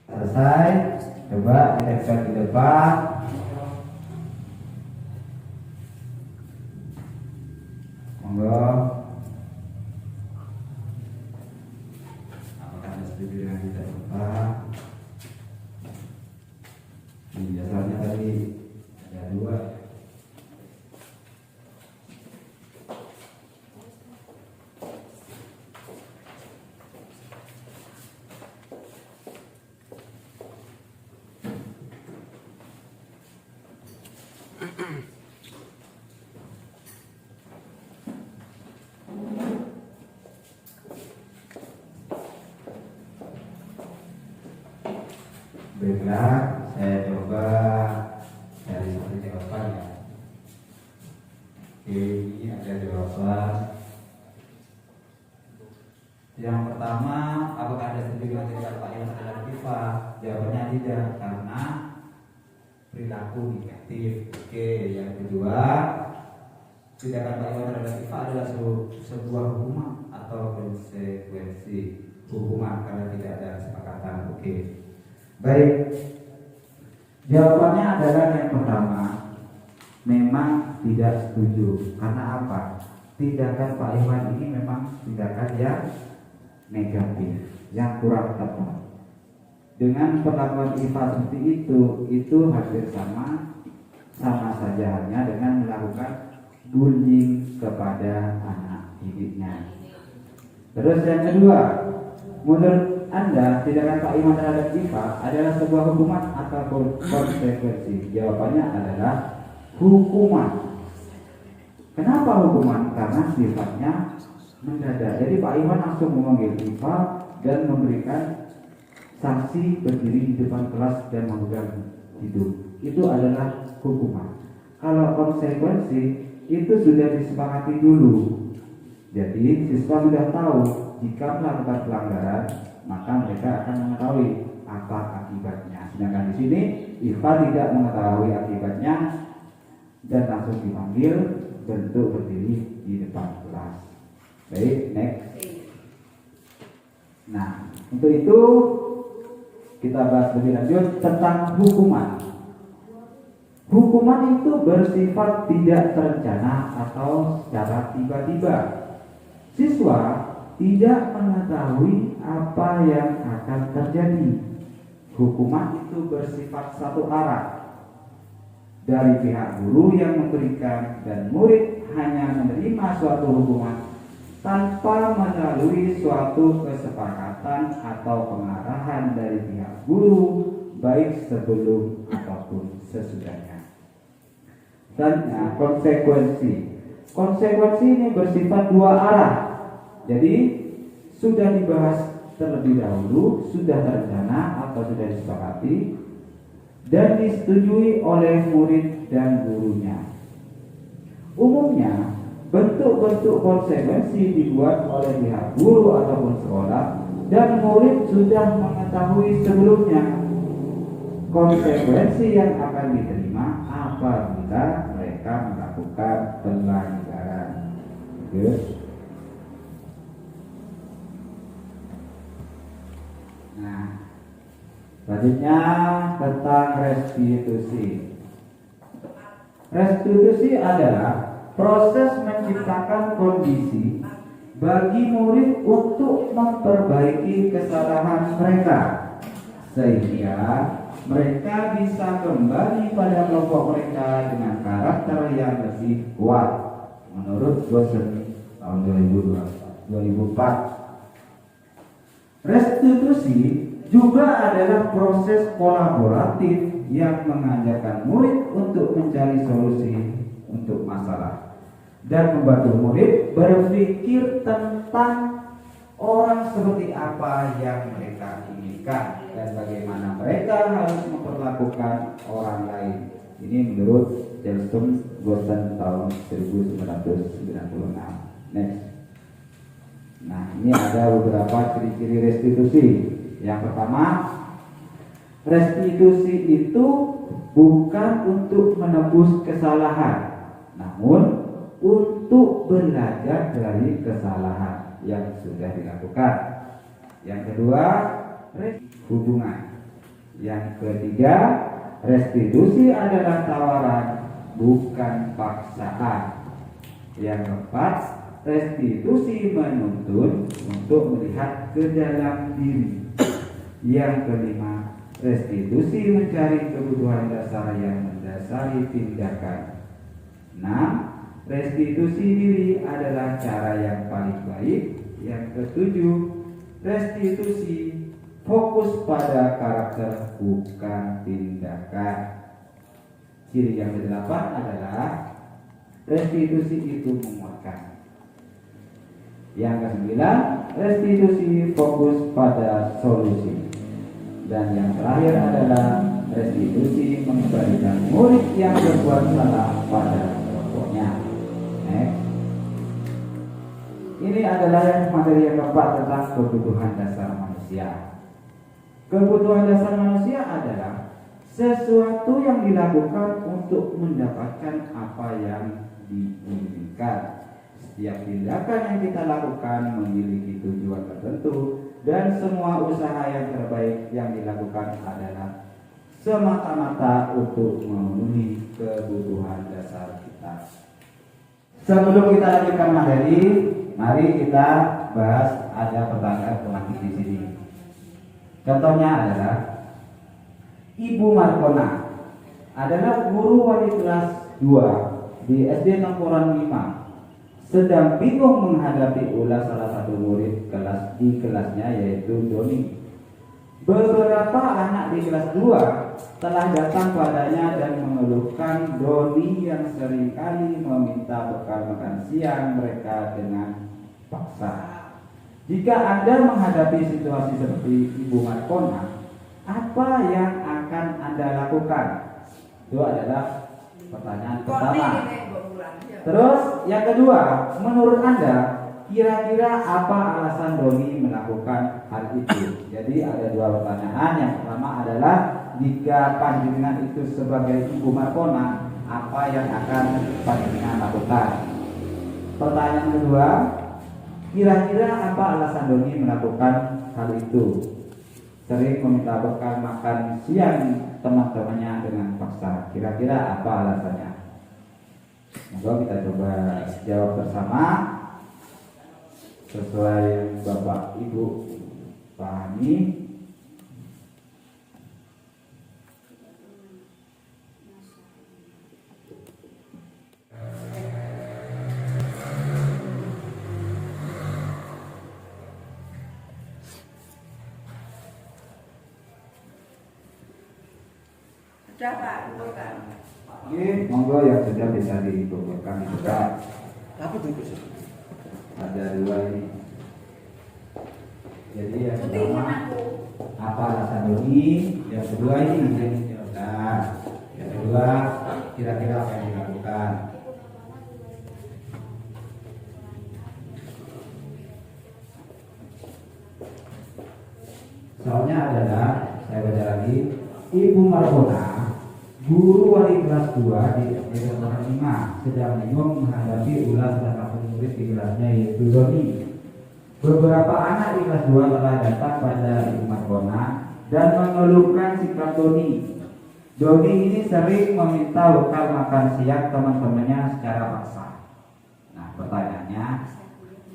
Selesai. Coba kita di depan. Monggo. Apakah Anda setuju dengan kita depan? Biasanya tadi ada dua. Baiklah, saya coba dari satu jawaban ya. Oke, ini ada jawaban. Yang pertama, apakah Anda setuju dengan tindakan Pak Iwan terhadap Iva? Jawabannya tidak, karena perilaku negatif. Oke, yang kedua, tindakan Pak Iwan terhadap Iva adalah sebuah hukuman atau konsekuensi. Hukuman karena tidak ada kesepakatan. Oke. Baik, jawabannya adalah yang pertama, memang tidak setuju. Karena apa? Tindakan Pak Iwan ini memang tindakan yang negatif, yang kurang tepat. Dengan perlakuan Iva seperti itu hampir sama saja hanya dengan melakukan bullying kepada anak didiknya. Terus yang kedua, menurut Anda tindakan Pak Iwan terhadap Iva adalah sebuah hukuman atau konsekuensi? Jawabannya adalah hukuman. Kenapa hukuman? Karena sifatnya mendadak. Jadi Pak Iwan langsung memanggil Iva dan memberikan sanksi berdiri di depan kelas dan memegang hidung. Itu adalah hukuman. Kalau konsekuensi itu sudah disepakati dulu. Jadi siswa sudah tahu jika melakukan pelanggaran, maka mereka akan mengetahui apa akibatnya. Sedangkan di sini Iva tidak mengetahui akibatnya dan langsung dipanggil bentuk berdiri di depan kelas. Baik, next. Nah, untuk itu kita bahas lebih lanjut tentang hukuman. Hukuman itu bersifat tidak terencana atau secara tiba-tiba. Siswa tidak mengetahui apa yang akan terjadi. Hukuman itu bersifat satu arah dari pihak guru yang memberikan, dan murid hanya menerima suatu hukuman tanpa melalui suatu kesepakatan atau pengarahan dari pihak guru, baik sebelum ataupun sesudahnya. Dan konsekuensi. Konsekuensi ini bersifat dua arah. Jadi sudah dibahas terlebih dahulu, sudah terencana atau sudah disepakati dan disetujui oleh murid dan gurunya. Umumnya bentuk-bentuk konsekuensi dibuat oleh pihak guru ataupun sekolah dan murid sudah mengetahui sebelumnya konsekuensi yang akan diterima apabila mereka melakukan pelanggaran. Nah, selanjutnya tentang restitusi. Restitusi adalah proses menciptakan kondisi bagi murid untuk memperbaiki kesalahan mereka sehingga mereka bisa kembali pada kelompok mereka dengan karakter yang lebih kuat menurut Gosen tahun 2004. Restitusi juga adalah proses kolaboratif yang mengajarkan murid untuk mencari solusi untuk masalah dan membantu murid berpikir tentang orang seperti apa yang mereka inginkan dan bagaimana mereka harus memperlakukan orang lain. Ini menurut Jelson Gosen tahun 1996. Next. Nah, ini ada beberapa ciri-ciri restitusi. Yang pertama, restitusi itu bukan untuk menebus kesalahan, namun untuk belajar dari kesalahan yang sudah dilakukan. Yang kedua, hubungan. Yang ketiga, restitusi adalah tawaran, bukan paksaan. Yang keempat, restitusi menuntun untuk melihat ke dalam diri. Yang kelima, restitusi mencari kebutuhan dasar yang mendasari tindakan. 6. Restitusi diri adalah cara yang paling baik. Yang ketujuh, restitusi fokus pada karakter bukan tindakan. Ciri yang kedelapan adalah restitusi itu menguatkan. Yang kesembilan, restitusi fokus pada solusi. Dan yang terakhir adalah restitusi mengembalikan murid yang berbuat salah pada pokoknya. Next. Ini adalah materi yang keempat tentang kebutuhan dasar manusia. Kebutuhan dasar manusia adalah sesuatu yang dilakukan untuk mendapatkan apa yang diinginkan. Setiap tindakan yang kita lakukan memiliki tujuan tertentu, dan semua usaha yang terbaik yang dilakukan adalah semata-mata untuk memenuhi kebutuhan dasar kita. Sebelum kita lanjutkan materi, mari kita bahas ada pertanyaan pemateri di sini. Contohnya adalah Ibu Markona adalah guru wali kelas 2 di SD Tempuran 5. Sedang bingung menghadapi ulah salah satu murid kelas di kelasnya, yaitu Doni. Beberapa anak di kelas 2 telah datang padanya dan mengeluhkan Doni yang seringkali meminta bekal makan siang mereka dengan paksa. Jika Anda menghadapi situasi seperti Ibu Markona, apa yang akan Anda lakukan? Itu adalah pertanyaan pertama. Terus yang kedua, menurut Anda kira-kira apa alasan Doni melakukan hal itu? Jadi ada dua pertanyaan. Yang pertama adalah, jika panjenengan itu sebagai Ibu Markona, apa yang akan panjenengan lakukan? Pertanyaan kedua, kira-kira apa alasan Doni melakukan hal itu? sering meminta bekal makan siang teman-temannya dengan paksa. Kira-kira apa alasannya? Monggo kita coba jawab bersama sesuai yang Bapak Ibu pahami. Oke, monggo yang sudah bisa dikumpulkan juga. Apa tuh Gus? Ada dua ini. Jadi yang pertama apa alasan doni, yang kedua ini. Nah, yang kedua kira-kira apa yang dilakukan? Soalnya adalah saya baca lagi, Ibu Markona, guru wali kelas 2 di SD 5, sedang bingung menghadapi ulas salah satu murid di kelasnya yaitu Doni. Beberapa anak di kelas 2 telah datang pada Ibu Markona dan mengeluhkan sikap Doni. Doni ini sering meminta bekal makan siang teman-temannya secara paksa. Nah, pertanyaannya,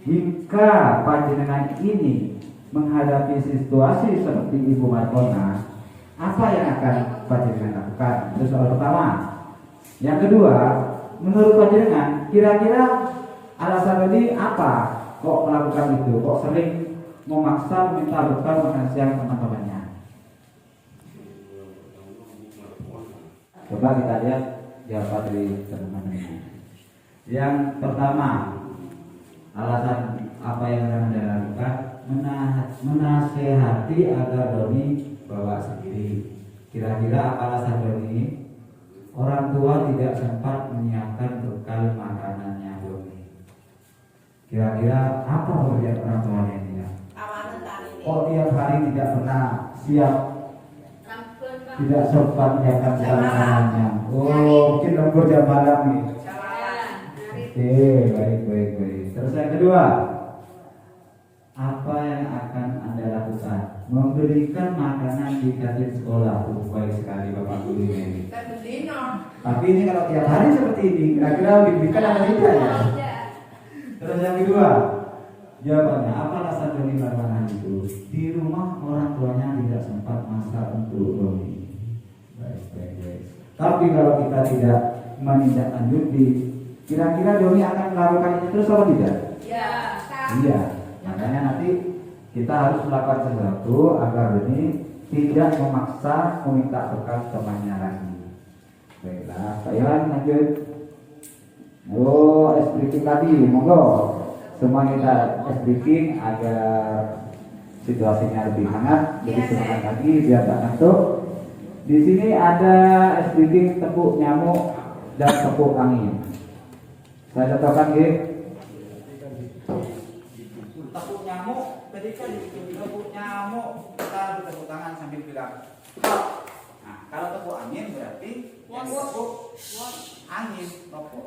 jika panjenengan ini menghadapi situasi seperti Ibu Markona, apa yang akan panjenengan lakukan? Itu soal pertama. Yang kedua, menurut panjenengan, kira-kira alasan tadi apa kok melakukan itu? Kok sering memaksa minta bekal makan siang teman-temannya? Coba kita lihat jawaban dari teman-teman ini. Yang pertama, alasan apa yang akan Anda lakukan? Menasehati agar Doni bawa sendiri. Kira-kira apa alasan Doni? Orang tua tidak sempat menyiapkan bekal makanannya Doni. Kira-kira apa pekerjaan orang tuanya ini? Oh, tiap hari tidak pernah siap, tidak sempat menyiapkan bekal makanannya. Oh, mungkin lembur jam malam nih. Oke, baik. Terus yang kedua, apa yang akan Anda lakukan? Memberikan makanan di kantin sekolah. Baik sekali Bapak Guru ini. Tapi ini kalau tiap hari seperti ini, kira-kira diberikan apa tidak ya? Terus yang kedua, jawabannya apa alasan Doni melakukan itu? Di rumah orang tuanya tidak sempat masak untuk Doni. Baik. Tapi kalau kita tidak menindaklanjuti, kira-kira Doni akan melakukan itu terus atau tidak? Iya. Makanya nanti kita harus melakukan sesuatu agar ini tidak memaksa meminta bekal temannya lagi. Baiklah, Pak Iwan lanjut. Oh, es briefing tadi, monggo. Semua kita es briefing agar situasinya lebih hangat. Jadi semangat lagi biar tak ngantuk. Di sini ada es briefing tepuk nyamuk dan tepuk angin. Saya contohkan ya. Tepuk nyamuk, ketika tepuk nyamuk kita bertepuk tangan sambil bilang stop. Nah, kalau tepuk angin berarti yang tepuk angin tepuk.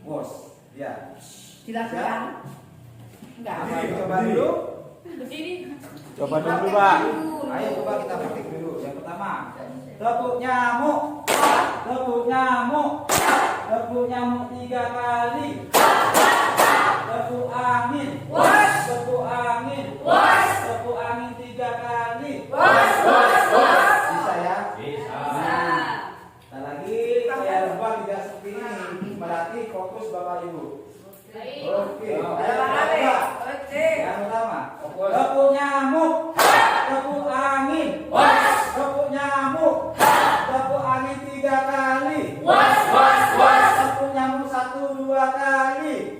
Bos, ya. Silakan. Enggak. Ayo coba dulu. Coba dulu, Pak. Ayo coba kita praktik dulu. Yang pertama, tepuk nyamuk. Tepuk nyamuk. Tepuk nyamuk 3 kali. Tepuk angin. Tepuk angin. Tepuk angin 3 kali. Bisa ya? Bisa. Nah, lagi saya ubah tidak seperti ini. Melatih fokus Bapak Ibu. Oke. Yang pertama, tepuk nyamuk. Tepuk angin. Tepuk nyamuk. Tepuk angin 3 kali. Tepuk nyamuk 1-2 kali.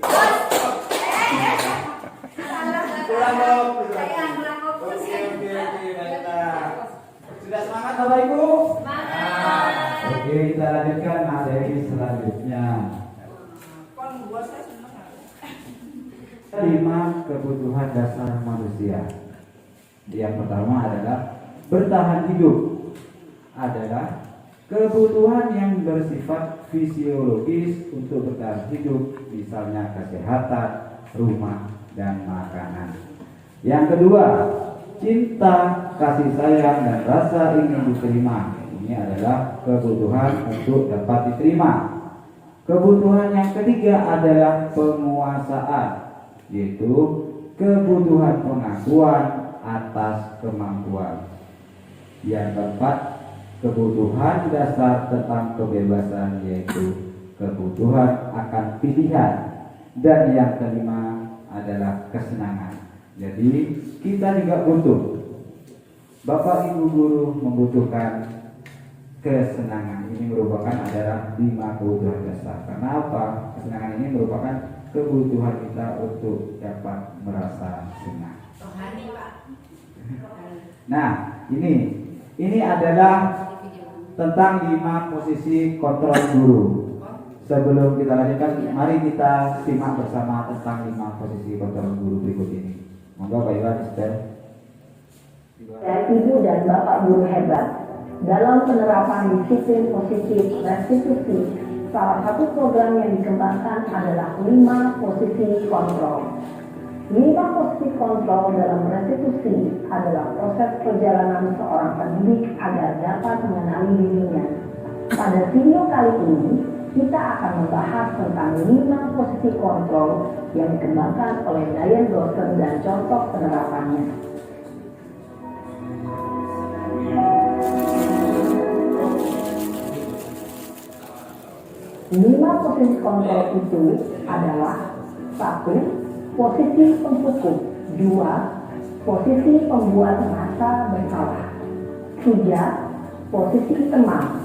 Pulang dong. Oke, baiklah. Sudah semangat Bapak Ibu? Oke, kita lanjutkan materi selanjutnya. 5 kebutuhan dasar manusia. Yang pertama adalah bertahan hidup. Adalah kebutuhan yang bersifat fisiologis untuk bertahan hidup, misalnya kesehatan, rumah, dan makanan. Yang kedua, cinta, kasih sayang, dan rasa ingin diterima. Ini adalah kebutuhan untuk dapat diterima. Kebutuhan yang ketiga adalah penguasaan, yaitu kebutuhan pengakuan atas kemampuan. Yang keempat, kebutuhan dasar tentang kebebasan, yaitu kebutuhan akan pilihan. Dan yang kelima adalah kesenangan. Jadi kita juga butuh, Bapak Ibu guru membutuhkan kesenangan. Ini merupakan adalah 5 kebutuhan dasar. Karena apa? Kesenangan ini merupakan kebutuhan kita untuk dapat merasa senang. Rohani, Pak. Nah, ini adalah tentang 5 posisi kontrol guru. Sebelum kita lanjutkan, mari kita simak bersama tentang 5 posisi kontrol guru berikut ini. Monggo Pak Iwan, Esther. Ibu dan Bapak guru hebat dalam penerapan disiplin positif restitusi. Salah satu program yang dikembangkan adalah 5 posisi kontrol. 5 posisi kontrol dalam restitusi adalah proses perjalanan seorang pendidik agar dapat mengenali dirinya. Pada video kali ini, kita akan membahas tentang 5 posisi kontrol yang dikembangkan oleh Diane Dawson dan contoh penerapannya. Lima posisi kontrol itu adalah 1. Posisi penghukum. 2. Posisi pembuat merasa bersalah. 3. Posisi teman.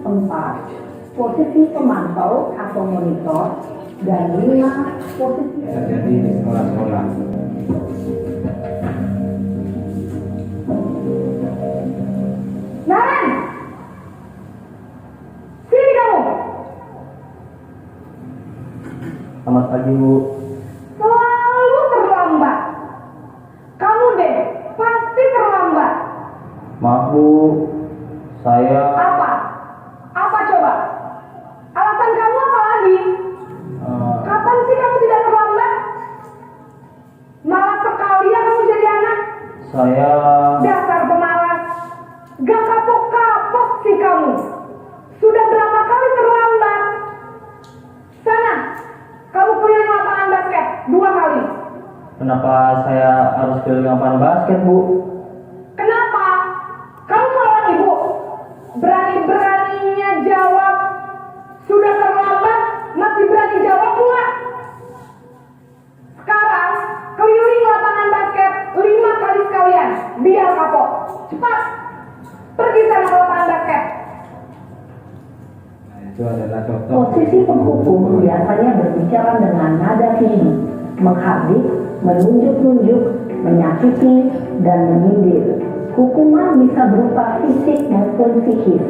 4. Posisi pemantau atau monitor. Dan 5. Posisi terjadi di sekolah-sekolah. Naren! Sini kamu! Selamat pagi, Bu. Selalu terlambat. Kamu deh, pasti terlambat. Maaf, Bu. Saya Apa? Apa coba? Alasan kamu apa lagi? Kapan sih kamu tidak terlambat? Malas sekali ya kamu jadi anak. saya Dasar pemalas. Gak kapok-kapok sih kamu. Sudah berapa kali terlambat? Sana, kamu keliling lapangan basket 2 kali. kenapa saya harus keliling lapangan basket, Bu? Kenapa? Kamu melawan ibu. Berani-beraninya jawab. Sudah terlambat, masih berani jawab enggak? Sekarang, keliling lapangan basket 5 kali sekalian. Biar kapok. Cepat. Pergi sana ke lapangan basket. Nah, itu adalah contoh Posisi penghukum biasanya berbicara dengan nada tinggi, menghardik, menunjuk-nunjuk, menyakiti, dan menyindir. Hukuman bisa berupa fisik maupun psikis.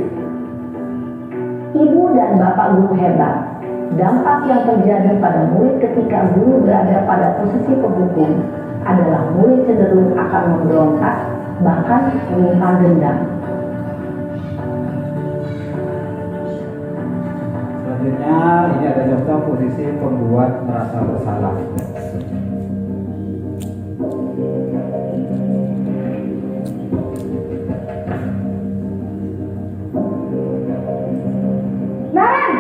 Ibu dan bapak guru hebat. Dampak yang terjadi pada murid ketika guru berada pada posisi penghukum adalah murid cenderung akan memberontak, bahkan menyimpan dendam. Selanjutnya ini ada contoh posisi pembuat merasa bersalah. Naren!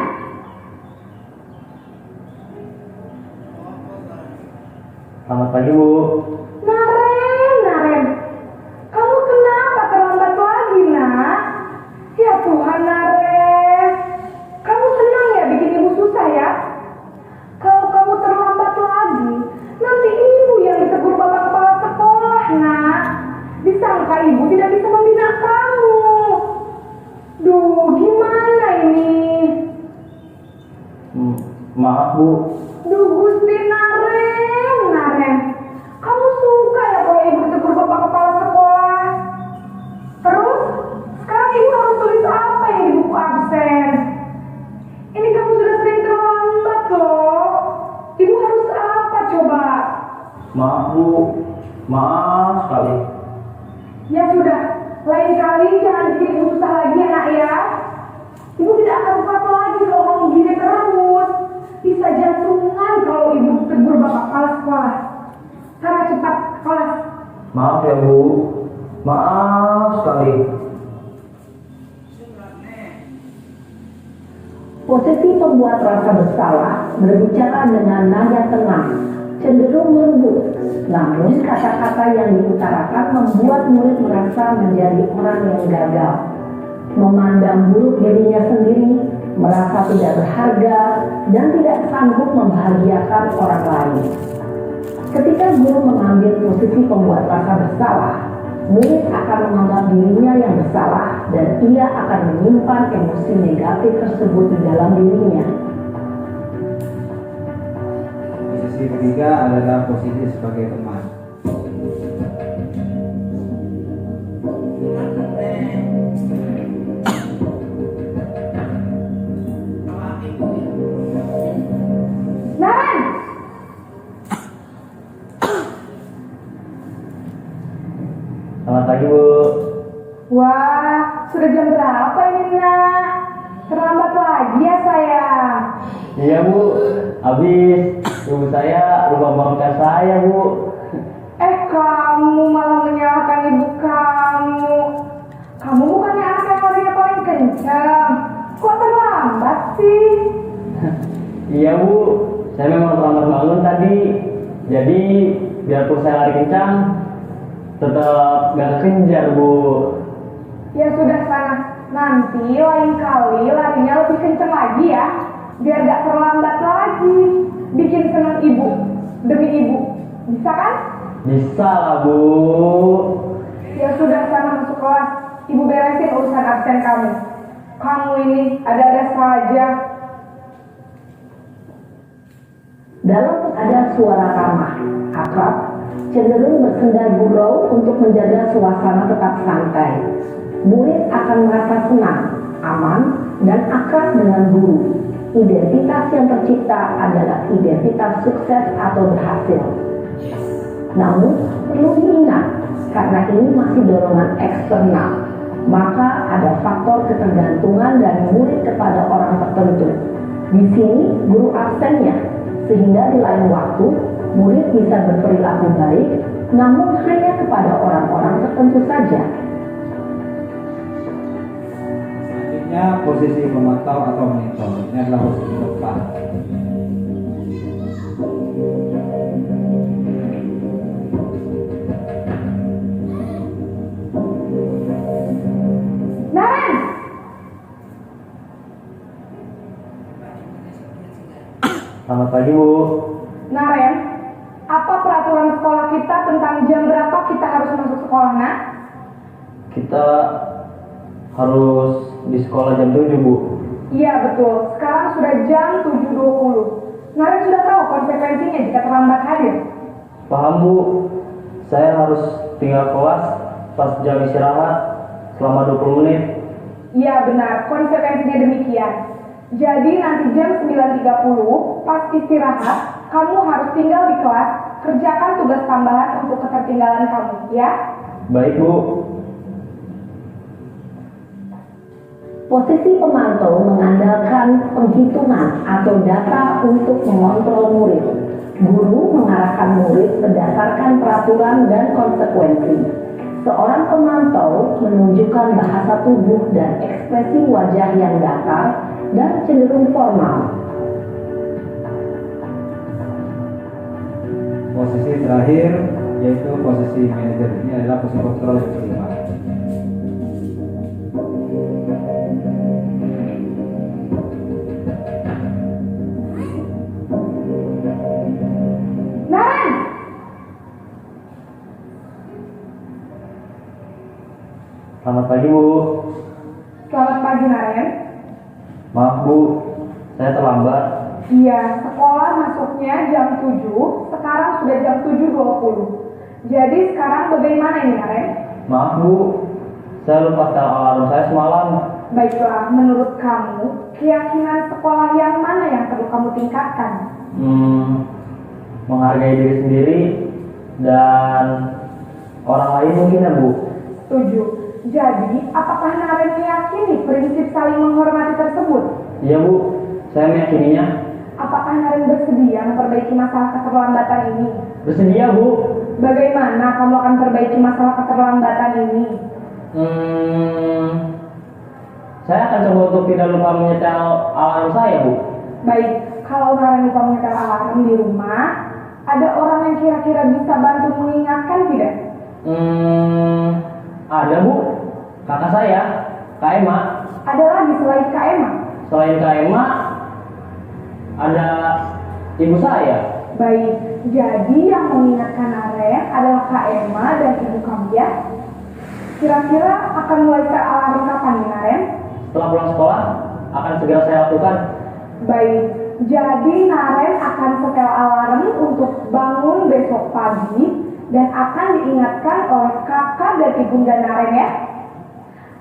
Selamat pagi, Bu. Naren, kamu kenapa terlambat lagi, nak? Ya Tuhan, Naren, kamu senang ya bikin ibu susah ya? Kalau kamu terlambat lagi, nanti ibu yang ditegur bapak kepala sekolah, nak. Disangka ibu tidak bisa membina kamu. Duh, gimana ini? Maaf, Bu. Duh Gusti Naren, kamu suka ya kalau ibu ditegur bapak kepala sekolah? Terus, sekarang ibu harus tulis apa yang di buku absen? Ini kamu sudah sering terlambat loh. Ibu harus apa coba? Maaf, Bu. Maaf sekali. Ya sudah, lain kali jangan bikin ibu susah lagi ya nak ya. Ibu tidak akan kuat lagi kalau kamu gini terus. Bisa jantungan kalau ibu tegur bapak kepala sekolah. Sana cepat ke kelas. Maaf ya Bu, maaf sekali. Posisi pembuat rasa bersalah berbicara dengan nada tenang, cenderung lembut, namun kata-kata yang diutarakan membuat murid merasa menjadi orang yang gagal, memandang buruk dirinya sendiri, merasa tidak berharga, dan tidak sanggup membahagiakan orang lain. Ketika guru mengambil posisi pembuat rasa bersalah, murid akan menganggap dirinya yang bersalah dan ia akan menyimpan emosi negatif tersebut di dalam dirinya. Posisi ketiga adalah posisi sebagai teman. Naren, Selamat pagi Bu. wah, sudah jam berapa ini nak? Terlambat lagi ya sayang. Iya Bu, habis ibu saya lupa bangunkan saya Bu. Kamu malah menyalahkan ibu kamu. Kamu bukannya anak yang larinya paling kencang. Kok terlambat sih? Iya Bu, saya memang terlambat bangun tadi. Jadi biarpun saya lari kencang, tetap gak kekejar Bu. Ya sudah sana. Nanti lain kali larinya lebih kencang lagi ya. Biar gak terlambat lagi. Bikin senang ibu. Demi ibu. Bisa kan? Bisa lah Bu. Ya sudah sana masuk kelas. Ibu beresin urusan absen kamu. Kamu ini ada-ada saja. Dalam ada suara ramah, akrab, cenderung bersenda gurau untuk menjaga suasana tetap santai. Murid akan merasa senang, aman, dan akrab dengan guru. Identitas yang tercipta adalah identitas sukses atau berhasil. Namun, perlu diingat, karena ini masih dorongan eksternal, maka ada faktor ketergantungan dari murid kepada orang tertentu. Di sini, guru absennya, sehingga di lain waktu, murid bisa berperilaku baik, namun hanya kepada orang-orang tertentu saja. Selanjutnya posisi memantau atau monitor. Ini adalah posisi depan. Naren! Selamat pagi Bu. Naren, apa peraturan sekolah kita tentang jam berapa kita harus masuk sekolah, nak? Kita harus di sekolah jam 7 Bu. Iya betul, sekarang sudah jam 7.20. Naren sudah tahu konsekuensinya jika terlambat hadir. Paham Bu. Saya harus tinggal kelas pas jam istirahat selama 20 menit. Iya benar, konsekuensinya demikian. Jadi nanti jam 9.30 pas istirahat, kamu harus tinggal di kelas, kerjakan tugas tambahan untuk ketertinggalan kamu, ya? Baik Bu. Posisi pemantau mengandalkan penghitungan atau data untuk mengontrol murid. Guru mengarahkan murid berdasarkan peraturan dan konsekuensi. Seorang pemantau menunjukkan bahasa tubuh dan ekspresi wajah yang datar dan cenderung formal. Posisi terakhir yaitu posisi manajer. Ini adalah posisi kontrol yang kelima. Naren! Selamat pagi Bu. Selamat pagi, Naren. Maaf Bu, saya terlambat. Iya, sekolah masuknya jam 7, sekarang sudah jam 7.20. Jadi sekarang bagaimana ini, Naren? Maaf Bu, saya lupa setel alarm saya semalam. Baiklah, menurut kamu, keyakinan sekolah yang mana yang perlu kamu tingkatkan? Menghargai diri sendiri dan orang lain mungkin ya Bu. Setuju. Jadi, apakah Naren meyakini prinsip saling menghormati tersebut? Iya Bu, saya meyakininya. Apakah Naren bersedia memperbaiki masalah keterlambatan ini? Bersedia Bu. bagaimana kamu akan perbaiki masalah keterlambatan ini? Saya akan coba untuk tidak lupa menyetel alarm saya, Bu. Baik, kalau Naren lupa menyetel alarm di rumah, ada orang yang kira-kira bisa bantu mengingatkan tidak? Ada, Bu. Kakak saya, Kak Emma. Ada lagi selain Kak Emma? Selain Kak Emma, ada ibu saya. Baik, jadi yang mengingatkan Naren adalah Kak Emma dan ibu kamu ya? Kira-kira akan mulai set alarm kapan nih Naren? Setelah pulang sekolah, akan segera saya lakukan. Baik, jadi Naren akan setel alarm untuk bangun besok pagi dan akan diingatkan oleh kakak dan ibunda Naren ya.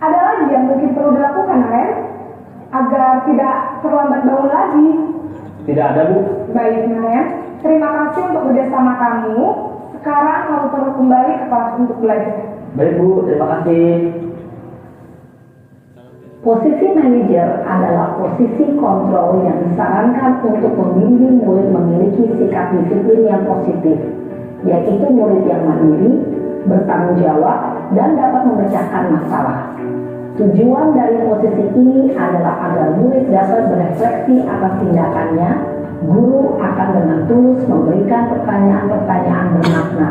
Ada lagi yang mungkin perlu dilakukan Naren agar tidak terlambat bangun lagi? Tidak ada, Bu. Baik Naren, terima kasih untuk kerjasama kamu. Sekarang kamu perlu kembali ke kelas untuk belajar. Baik, Bu. Terima kasih. Posisi manajer adalah posisi kontrol yang disarankan untuk membimbing murid memiliki sikap disiplin yang positif, yaitu murid yang mandiri, bertanggung jawab, dan dapat memecahkan masalah. Tujuan dari posisi ini adalah agar murid dapat berefleksi atas tindakannya. Guru akan dengan tulus memberikan pertanyaan-pertanyaan bermakna,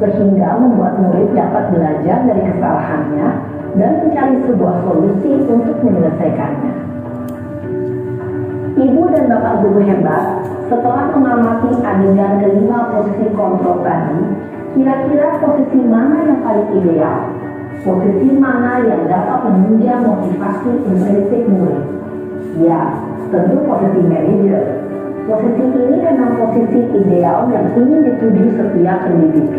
sehingga membuat murid dapat belajar dari kesalahannya dan mencari sebuah solusi untuk menyelesaikannya. Ibu dan bapak guru hebat, setelah mengamati adegan kelima posisi kontrol tadi, kira-kira posisi mana yang paling ideal? Posisi mana yang dapat menunjang motivasi intrinsik murid? Ya, tentu posisi manajer. Posisi ini memang posisi ideal yang ingin dituju setiap pendidik.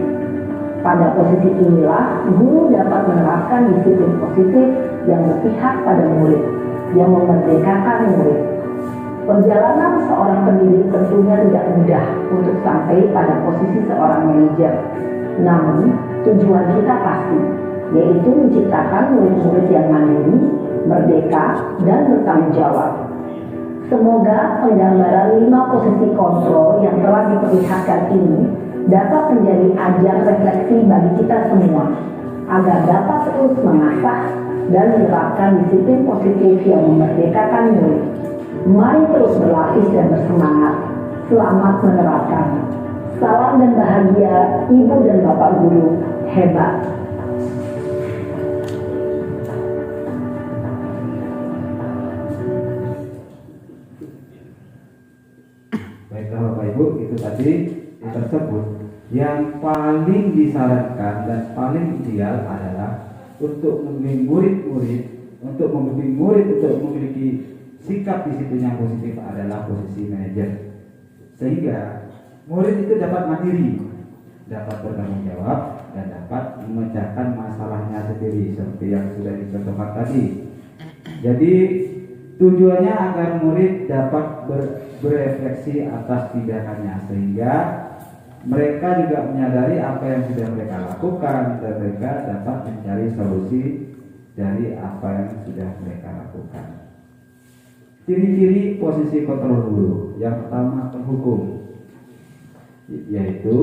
Pada posisi inilah, guru dapat menerapkan disiplin positif yang berpihak pada murid, yang memerdekakan murid. Perjalanan seorang pendidik tentunya tidak mudah untuk sampai pada posisi seorang manajer. Namun, tujuan kita pasti, yaitu menciptakan murid-murid yang mandiri, merdeka, dan bertanggung jawab. Semoga penggambaran 5 posisi kontrol yang telah diperlihatkan ini dapat menjadi ajang refleksi bagi kita semua, agar dapat terus mengasah dan menerapkan disiplin positif yang memerdekakan murid. Mari terus berlatih dan bersemangat. Selamat menerapkan. Salam dan bahagia, Ibu dan Bapak Guru hebat. Baiklah Bapak Ibu, itu tadi tersebut yang paling disarankan dan paling ideal adalah untuk membimbing murid-murid untuk memiliki sikap disiplin yang positif adalah posisi manajer, sehingga murid itu dapat mandiri, dapat bertanggung jawab, dan dapat memecahkan masalahnya sendiri seperti yang sudah dicontohkan tadi. Jadi tujuannya agar murid dapat berefleksi atas tindakannya, sehingga mereka juga menyadari apa yang sudah mereka lakukan dan mereka dapat mencari solusi dari apa yang sudah mereka lakukan. Ciri-ciri posisi kontrol guru. Yang pertama penghukum, yaitu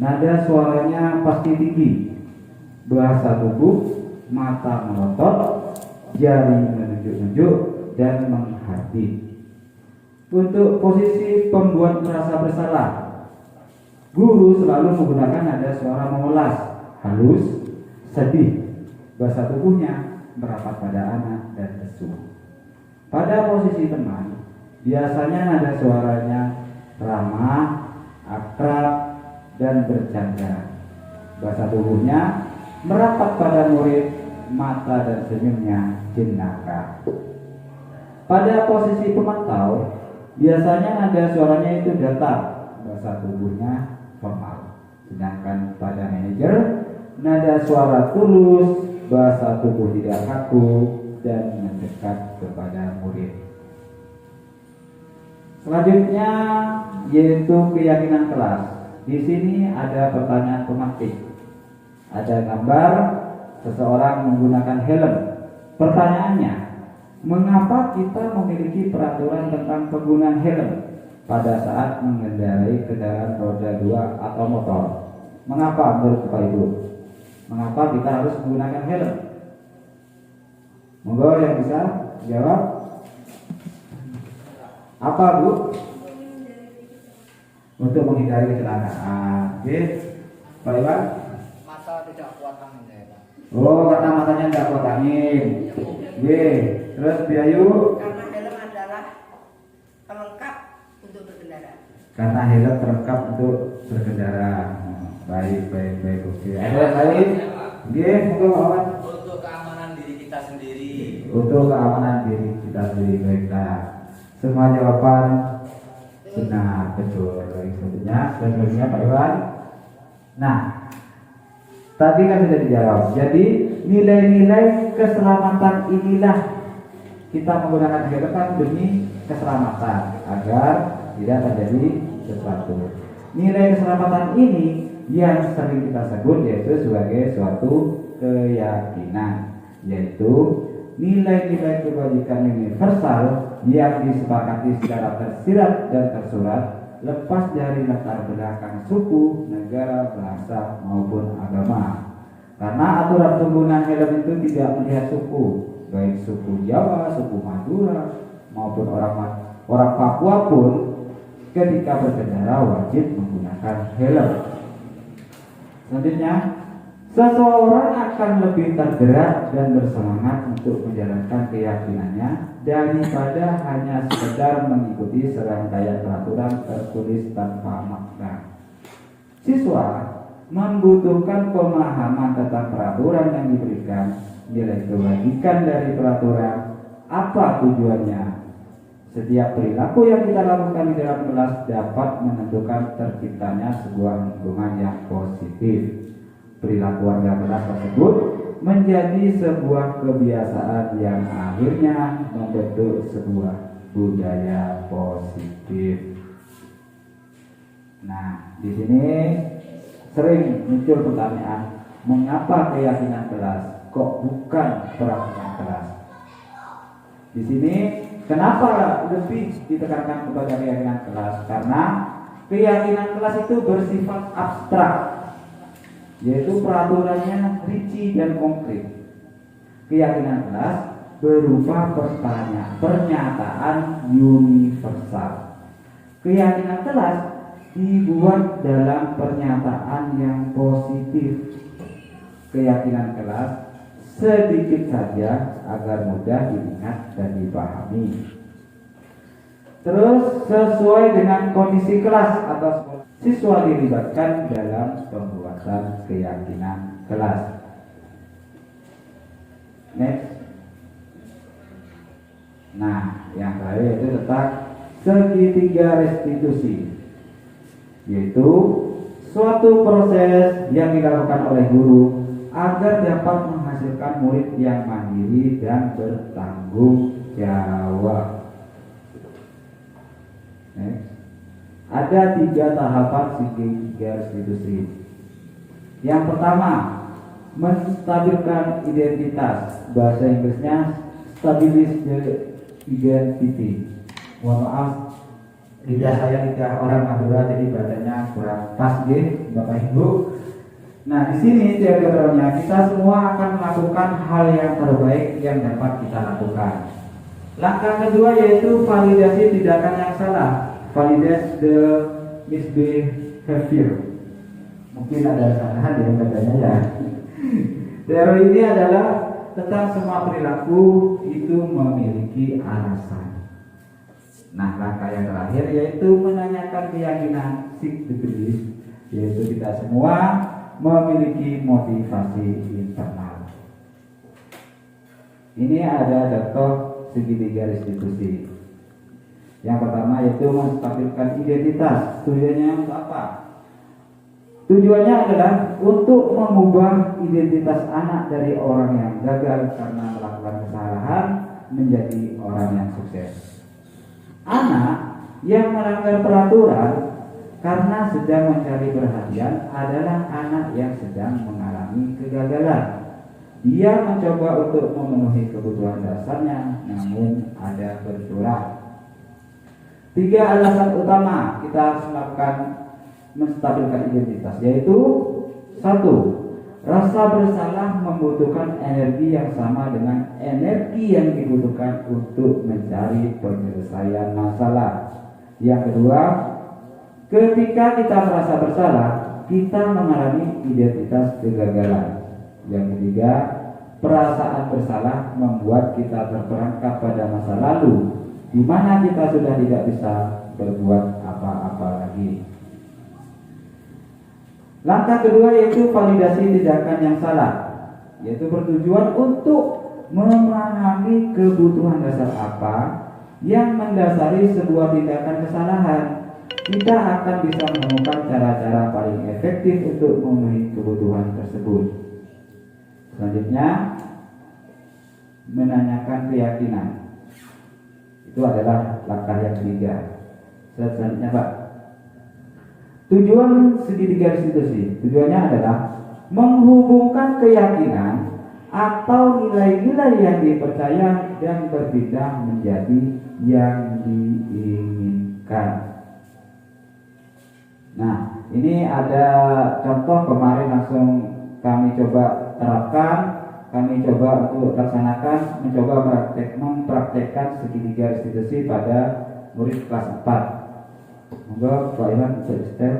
nada suaranya pasti tinggi, bahasa tubuh, mata melotot, jari menunjuk-nunjuk, dan menghati. Untuk posisi pembuat merasa bersalah, guru selalu menggunakan nada suara memelas, halus, sedih, bahasa tubuhnya merapat pada anak dan lesu. Pada posisi teman, biasanya nada suaranya ramah, akrab, dan bercanda. Bahasa tubuhnya merapat pada murid, mata dan senyumnya jenaka. Pada posisi pemantau, biasanya nada suaranya itu datar, bahasa tubuhnya formal. Sedangkan pada manajer, nada suara tulus, bahasa tubuh tidak kaku, dan mendekat kepada murid. Selanjutnya yaitu keyakinan kelas. Di sini ada pertanyaan pemantik. Ada gambar seseorang menggunakan helm. Pertanyaannya, mengapa kita memiliki peraturan tentang penggunaan helm pada saat mengendarai kendaraan roda 2 atau motor? Mengapa menurut Bapak Ibu? Mengapa kita harus menggunakan helm? Monggo yang bisa jawab. Apa Bu? Untuk menghindari kecelakaan. Oke, Pak Iwan? Mata tidak kuat angin ya Pak. Oh, karena matanya tidak kuat angin. Oke, terus Biayu? Karena helm adalah pelengkap untuk berkendara. Karena helm terlengkap untuk berkendara. Baik. Oke. Ada yang lain? Oke, monggo Pak. Untuk keamanan diri kita sendiri. Untuk keamanan diri kita sendiri. Baiklah. Semua jawaban benar, betul. Selanjutnya Pak Iwan. Nah, tadi kan sudah dijawab. Jadi nilai-nilai keselamatan inilah kita menggunakan helm kan demi keselamatan agar tidak terjadi sesuatu. Nilai keselamatan ini yang sering kita sebut yaitu sebagai suatu keyakinan, yaitu nilai-nilai kebajikan universal yang disepakati secara tersirat dan tersurat, lepas dari latar belakang suku, negara, bahasa maupun agama. Karena aturan penggunaan helm itu tidak melihat suku, baik suku Jawa, suku Madura maupun orang Papua pun ketika berkendara wajib menggunakan helm. Selanjutnya, seseorang akan lebih tergerak dan bersemangat untuk menjalankan keyakinannya daripada hanya sekedar mengikuti serangkaian peraturan tertulis tanpa makna. Siswa membutuhkan pemahaman tentang peraturan yang diberikan, nilai kebajikan dari peraturan, apa tujuannya. Setiap perilaku yang kita lakukan di dalam kelas dapat menentukan terciptanya sebuah lingkungan yang positif. Perilaku warga kelas tersebut menjadi sebuah kebiasaan yang akhirnya membentuk sebuah budaya positif. Nah, di sini sering muncul pertanyaan, mengapa keyakinan kelas kok bukan peraturan kelas? Di sini kenapa lebih ditekankan kepada keyakinan kelas? Karena keyakinan kelas itu bersifat abstrak, yaitu peraturannya rinci dan konkret. Keyakinan kelas berupa pernyataan universal. Keyakinan kelas dibuat dalam pernyataan yang positif. Keyakinan kelas sedikit saja agar mudah diingat dan dipahami. Terus sesuai dengan kondisi kelas atau sekolah, siswa dilibatkan dalam pembuatan keyakinan kelas. Next. Nah, yang terakhir itu tentang segitiga restitusi, yaitu suatu proses yang dilakukan oleh guru agar dapat menghasilkan murid yang mandiri dan bertanggung jawab. Next. Ada 3 tahapan segitiga restitusi. Yang pertama, menstabilkan identitas. Bahasa Inggrisnya stabilize the identity. Mohon maaf, lidah saya lidah orang Madura jadi bahasanya kurang pas deh, Bapak Ibu. Nah, di sini teorinya kita semua akan melakukan hal yang terbaik yang dapat kita lakukan. Langkah kedua yaitu validasi tindakan yang salah. Validate the misbehavior. Mungkin ada kesalahan di katanya ya. Teori ini adalah tentang semua perilaku itu memiliki alasan. Nah, langkah yang terakhir yaitu menanyakan keyakinan psikologis, yaitu kita semua memiliki motivasi internal. Ini ada contoh segitiga restitusi. Yang pertama yaitu menstabilkan identitas. Tujuannya untuk apa? Tujuannya adalah untuk mengubah identitas anak dari orang yang gagal karena melakukan kesalahan menjadi orang yang sukses. Anak yang melanggar peraturan karena sedang mencari perhatian adalah anak yang sedang mengalami kegagalan. Dia mencoba untuk memenuhi kebutuhan dasarnya, namun ada benturan. 3 alasan utama kita harus melakukan menstabilkan identitas, yaitu Satu, rasa bersalah membutuhkan energi yang sama dengan energi yang dibutuhkan untuk mencari penyelesaian masalah. Yang kedua, ketika kita merasa bersalah, kita mengalami identitas kegagalan. Yang ketiga, perasaan bersalah membuat kita terperangkap pada masa lalu, di mana kita sudah tidak bisa berbuat apa-apa lagi. Langkah kedua yaitu validasi tindakan yang salah, yaitu bertujuan untuk memahami kebutuhan dasar apa yang mendasari sebuah tindakan kesalahan. Kita akan bisa menemukan cara-cara paling efektif untuk memenuhi kebutuhan tersebut. Selanjutnya, menanyakan keyakinan. Itu adalah langkah yang ketiga. Selanjutnya, Pak. Tujuan segitiga restitusi, tujuannya adalah menghubungkan keyakinan atau nilai-nilai yang dipercaya dan berpindah menjadi yang diinginkan. Nah, ini ada contoh kemarin langsung kami coba terapkan, kami coba untuk laksanakan, mencoba mempraktekkan segitiga restitusi pada murid kelas 4. Monggo Pak Iwan bisa setel.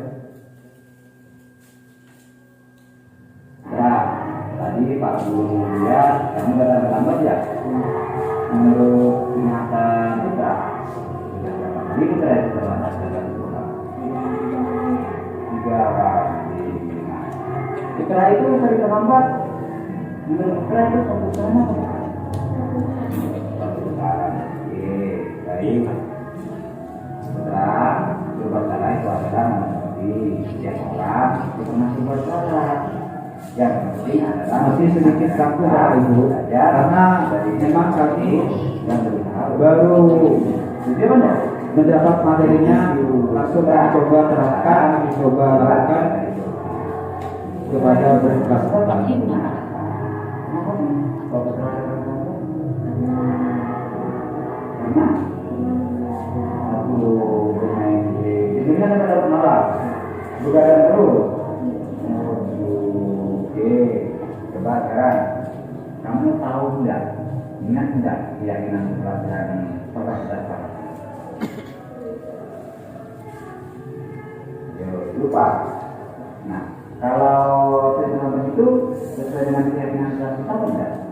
Nah, tadi Pak Guru lihat kamu datang lambat ya. Menurut ingatan kita, ini kita lihat terlambat dengan Tuhan. 3 kali. Setelah itu sering terlambat. Menurut kita itu satu sana. Oke, baik. Setelah berbuat salah itu adalah menjadi setiap orang itu pernah berbuat salah. Yang penting adalah masih sedikit kaku Bapak Ibu, karena memang kami yang baru mendapat materinya, langsung kami coba terapkan, kami coba lakukan kepada berkelas. Ini kan ada penolak, bukan terus. Oke, coba sekarang kamu tahu enggak, ingat enggak keyakinan pelajaran pernah kita bahas? Lupa. Nah, kalau sesuatu itu sesuai dengan keyakinan kita tahu enggak?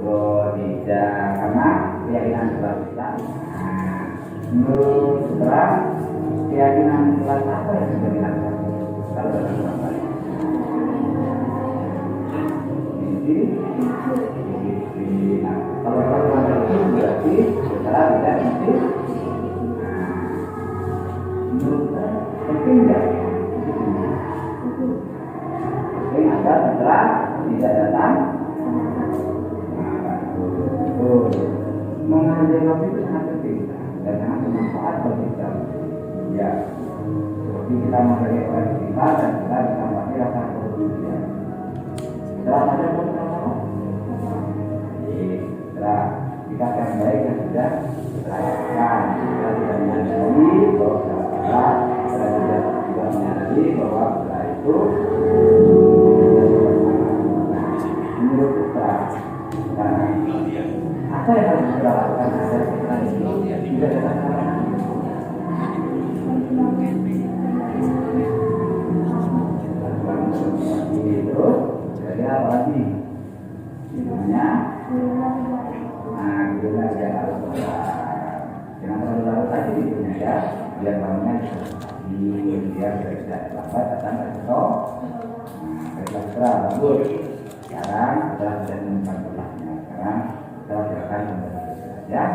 Oh tidak, karena keyakinan kelas kita. Menurut setelah keyakinan kelas apa yang sudah dilakukan? Kalau dalam kelas ini, nah kalau kelas itu berarti setelah tidak itu. Menurut saya penting nggak? Penting agar setelah tidak datang. Mengajar waktu itu sangat penting dan sangat bermanfaat bagi kita. Ya, seperti kita mengajar orang kita dan kita bisa mengajari rasa kepedulian. Setelah saja pun kita mau. Setelah kita akan baik dan sudah lakukan. Kita tidak menyadari bahwa salah, kita tidak menyadari bahwa setelah itu menurut kita. Apa yang harus kita lakukan agar kita tidak datang lagi? Itu jadi apa lagi? Namanya, kita jangan harus jangan terlalu larut lagi hidupnya ya, biar bangunnya biar tidak lambat datang ke situ. Baiklah setelah bagus. Sekarang setelah sudah menemukan pulangnya, sekarang kita silakan ya.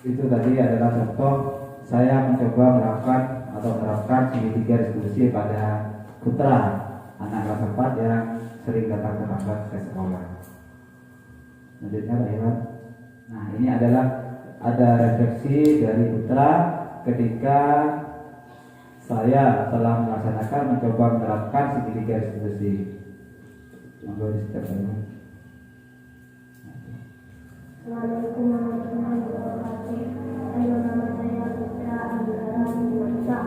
Itu tadi adalah contoh saya mencoba melakukan atau menerapkan segitiga restitusi pada putra anak kelas 4 yang sering datang terlambat ke sekolah. Selanjutnya Pak Iwan. Nah ini adalah ada refleksi dari putra ketika saya telah melaksanakan mencoba menerapkan segitiga restitusi. Monggo di step ini. Assalamualaikum warahmatullahi wabarakatuh. Halo, nama saya Putra Anggara Masa.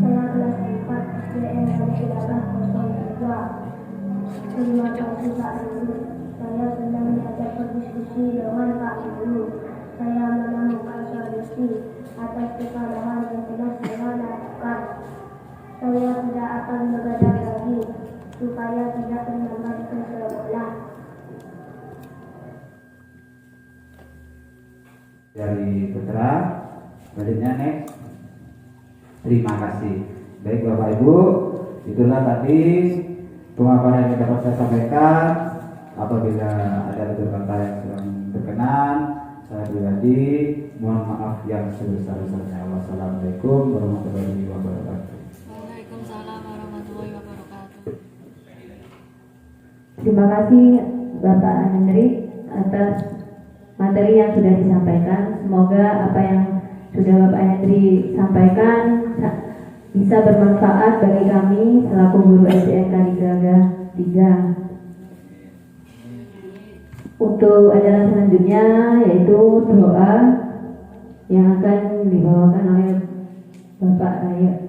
Saya kelas 4 SDN Kalidaga 02. Terima kasih Pak Ibu. Saya sedang diajak berdiskusi dengan Pak Ibu. Saya menemukan solusi atas kesalahan yang telah saya lakukan. Saya tidak akan begadang lagi supaya tidak terlambat ke sekolah. Dari Putra, selanjutnya next. Terima kasih. Baik Bapak Ibu, itulah tadi pemaparan yang dapat saya sampaikan. Apabila ada tutur kata yang kurang berkenan, saya pribadi mohon maaf yang sebesar-besarnya. Wassalamualaikum warahmatullahi wabarakatuh. Waalaikumsalam warahmatullahi wabarakatuh. Terima kasih Bapak Hendri atas materi yang sudah disampaikan. Semoga apa yang sudah Bapak Hendri sampaikan bisa bermanfaat bagi kami selaku guru SDN Kaligaga 3. Untuk acara selanjutnya yaitu doa yang akan dibawakan oleh Bapak Raya.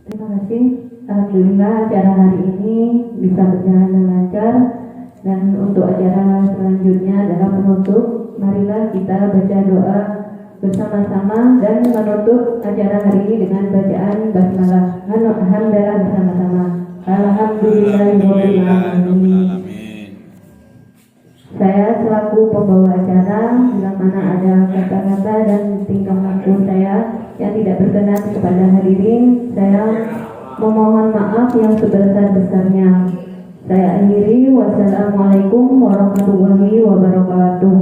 Terima kasih. Alhamdulillah acara hari ini bisa berjalan dengan lancar. Dan untuk acara selanjutnya adalah penutup. Marilah kita baca doa bersama-sama dan menutup acara hari ini dengan bacaan basmalah. Alhamdulillah bersama-sama. Alhamdulillahirobbilalamin. Saya selaku pembawa acara, bila mana ada kata-kata dan tingkah laku saya yang tidak berkenan kepada hadirin, saya memohon maaf yang sebesar-besarnya. Saya akhiri. Wassalamualaikum warahmatullahi wabarakatuh.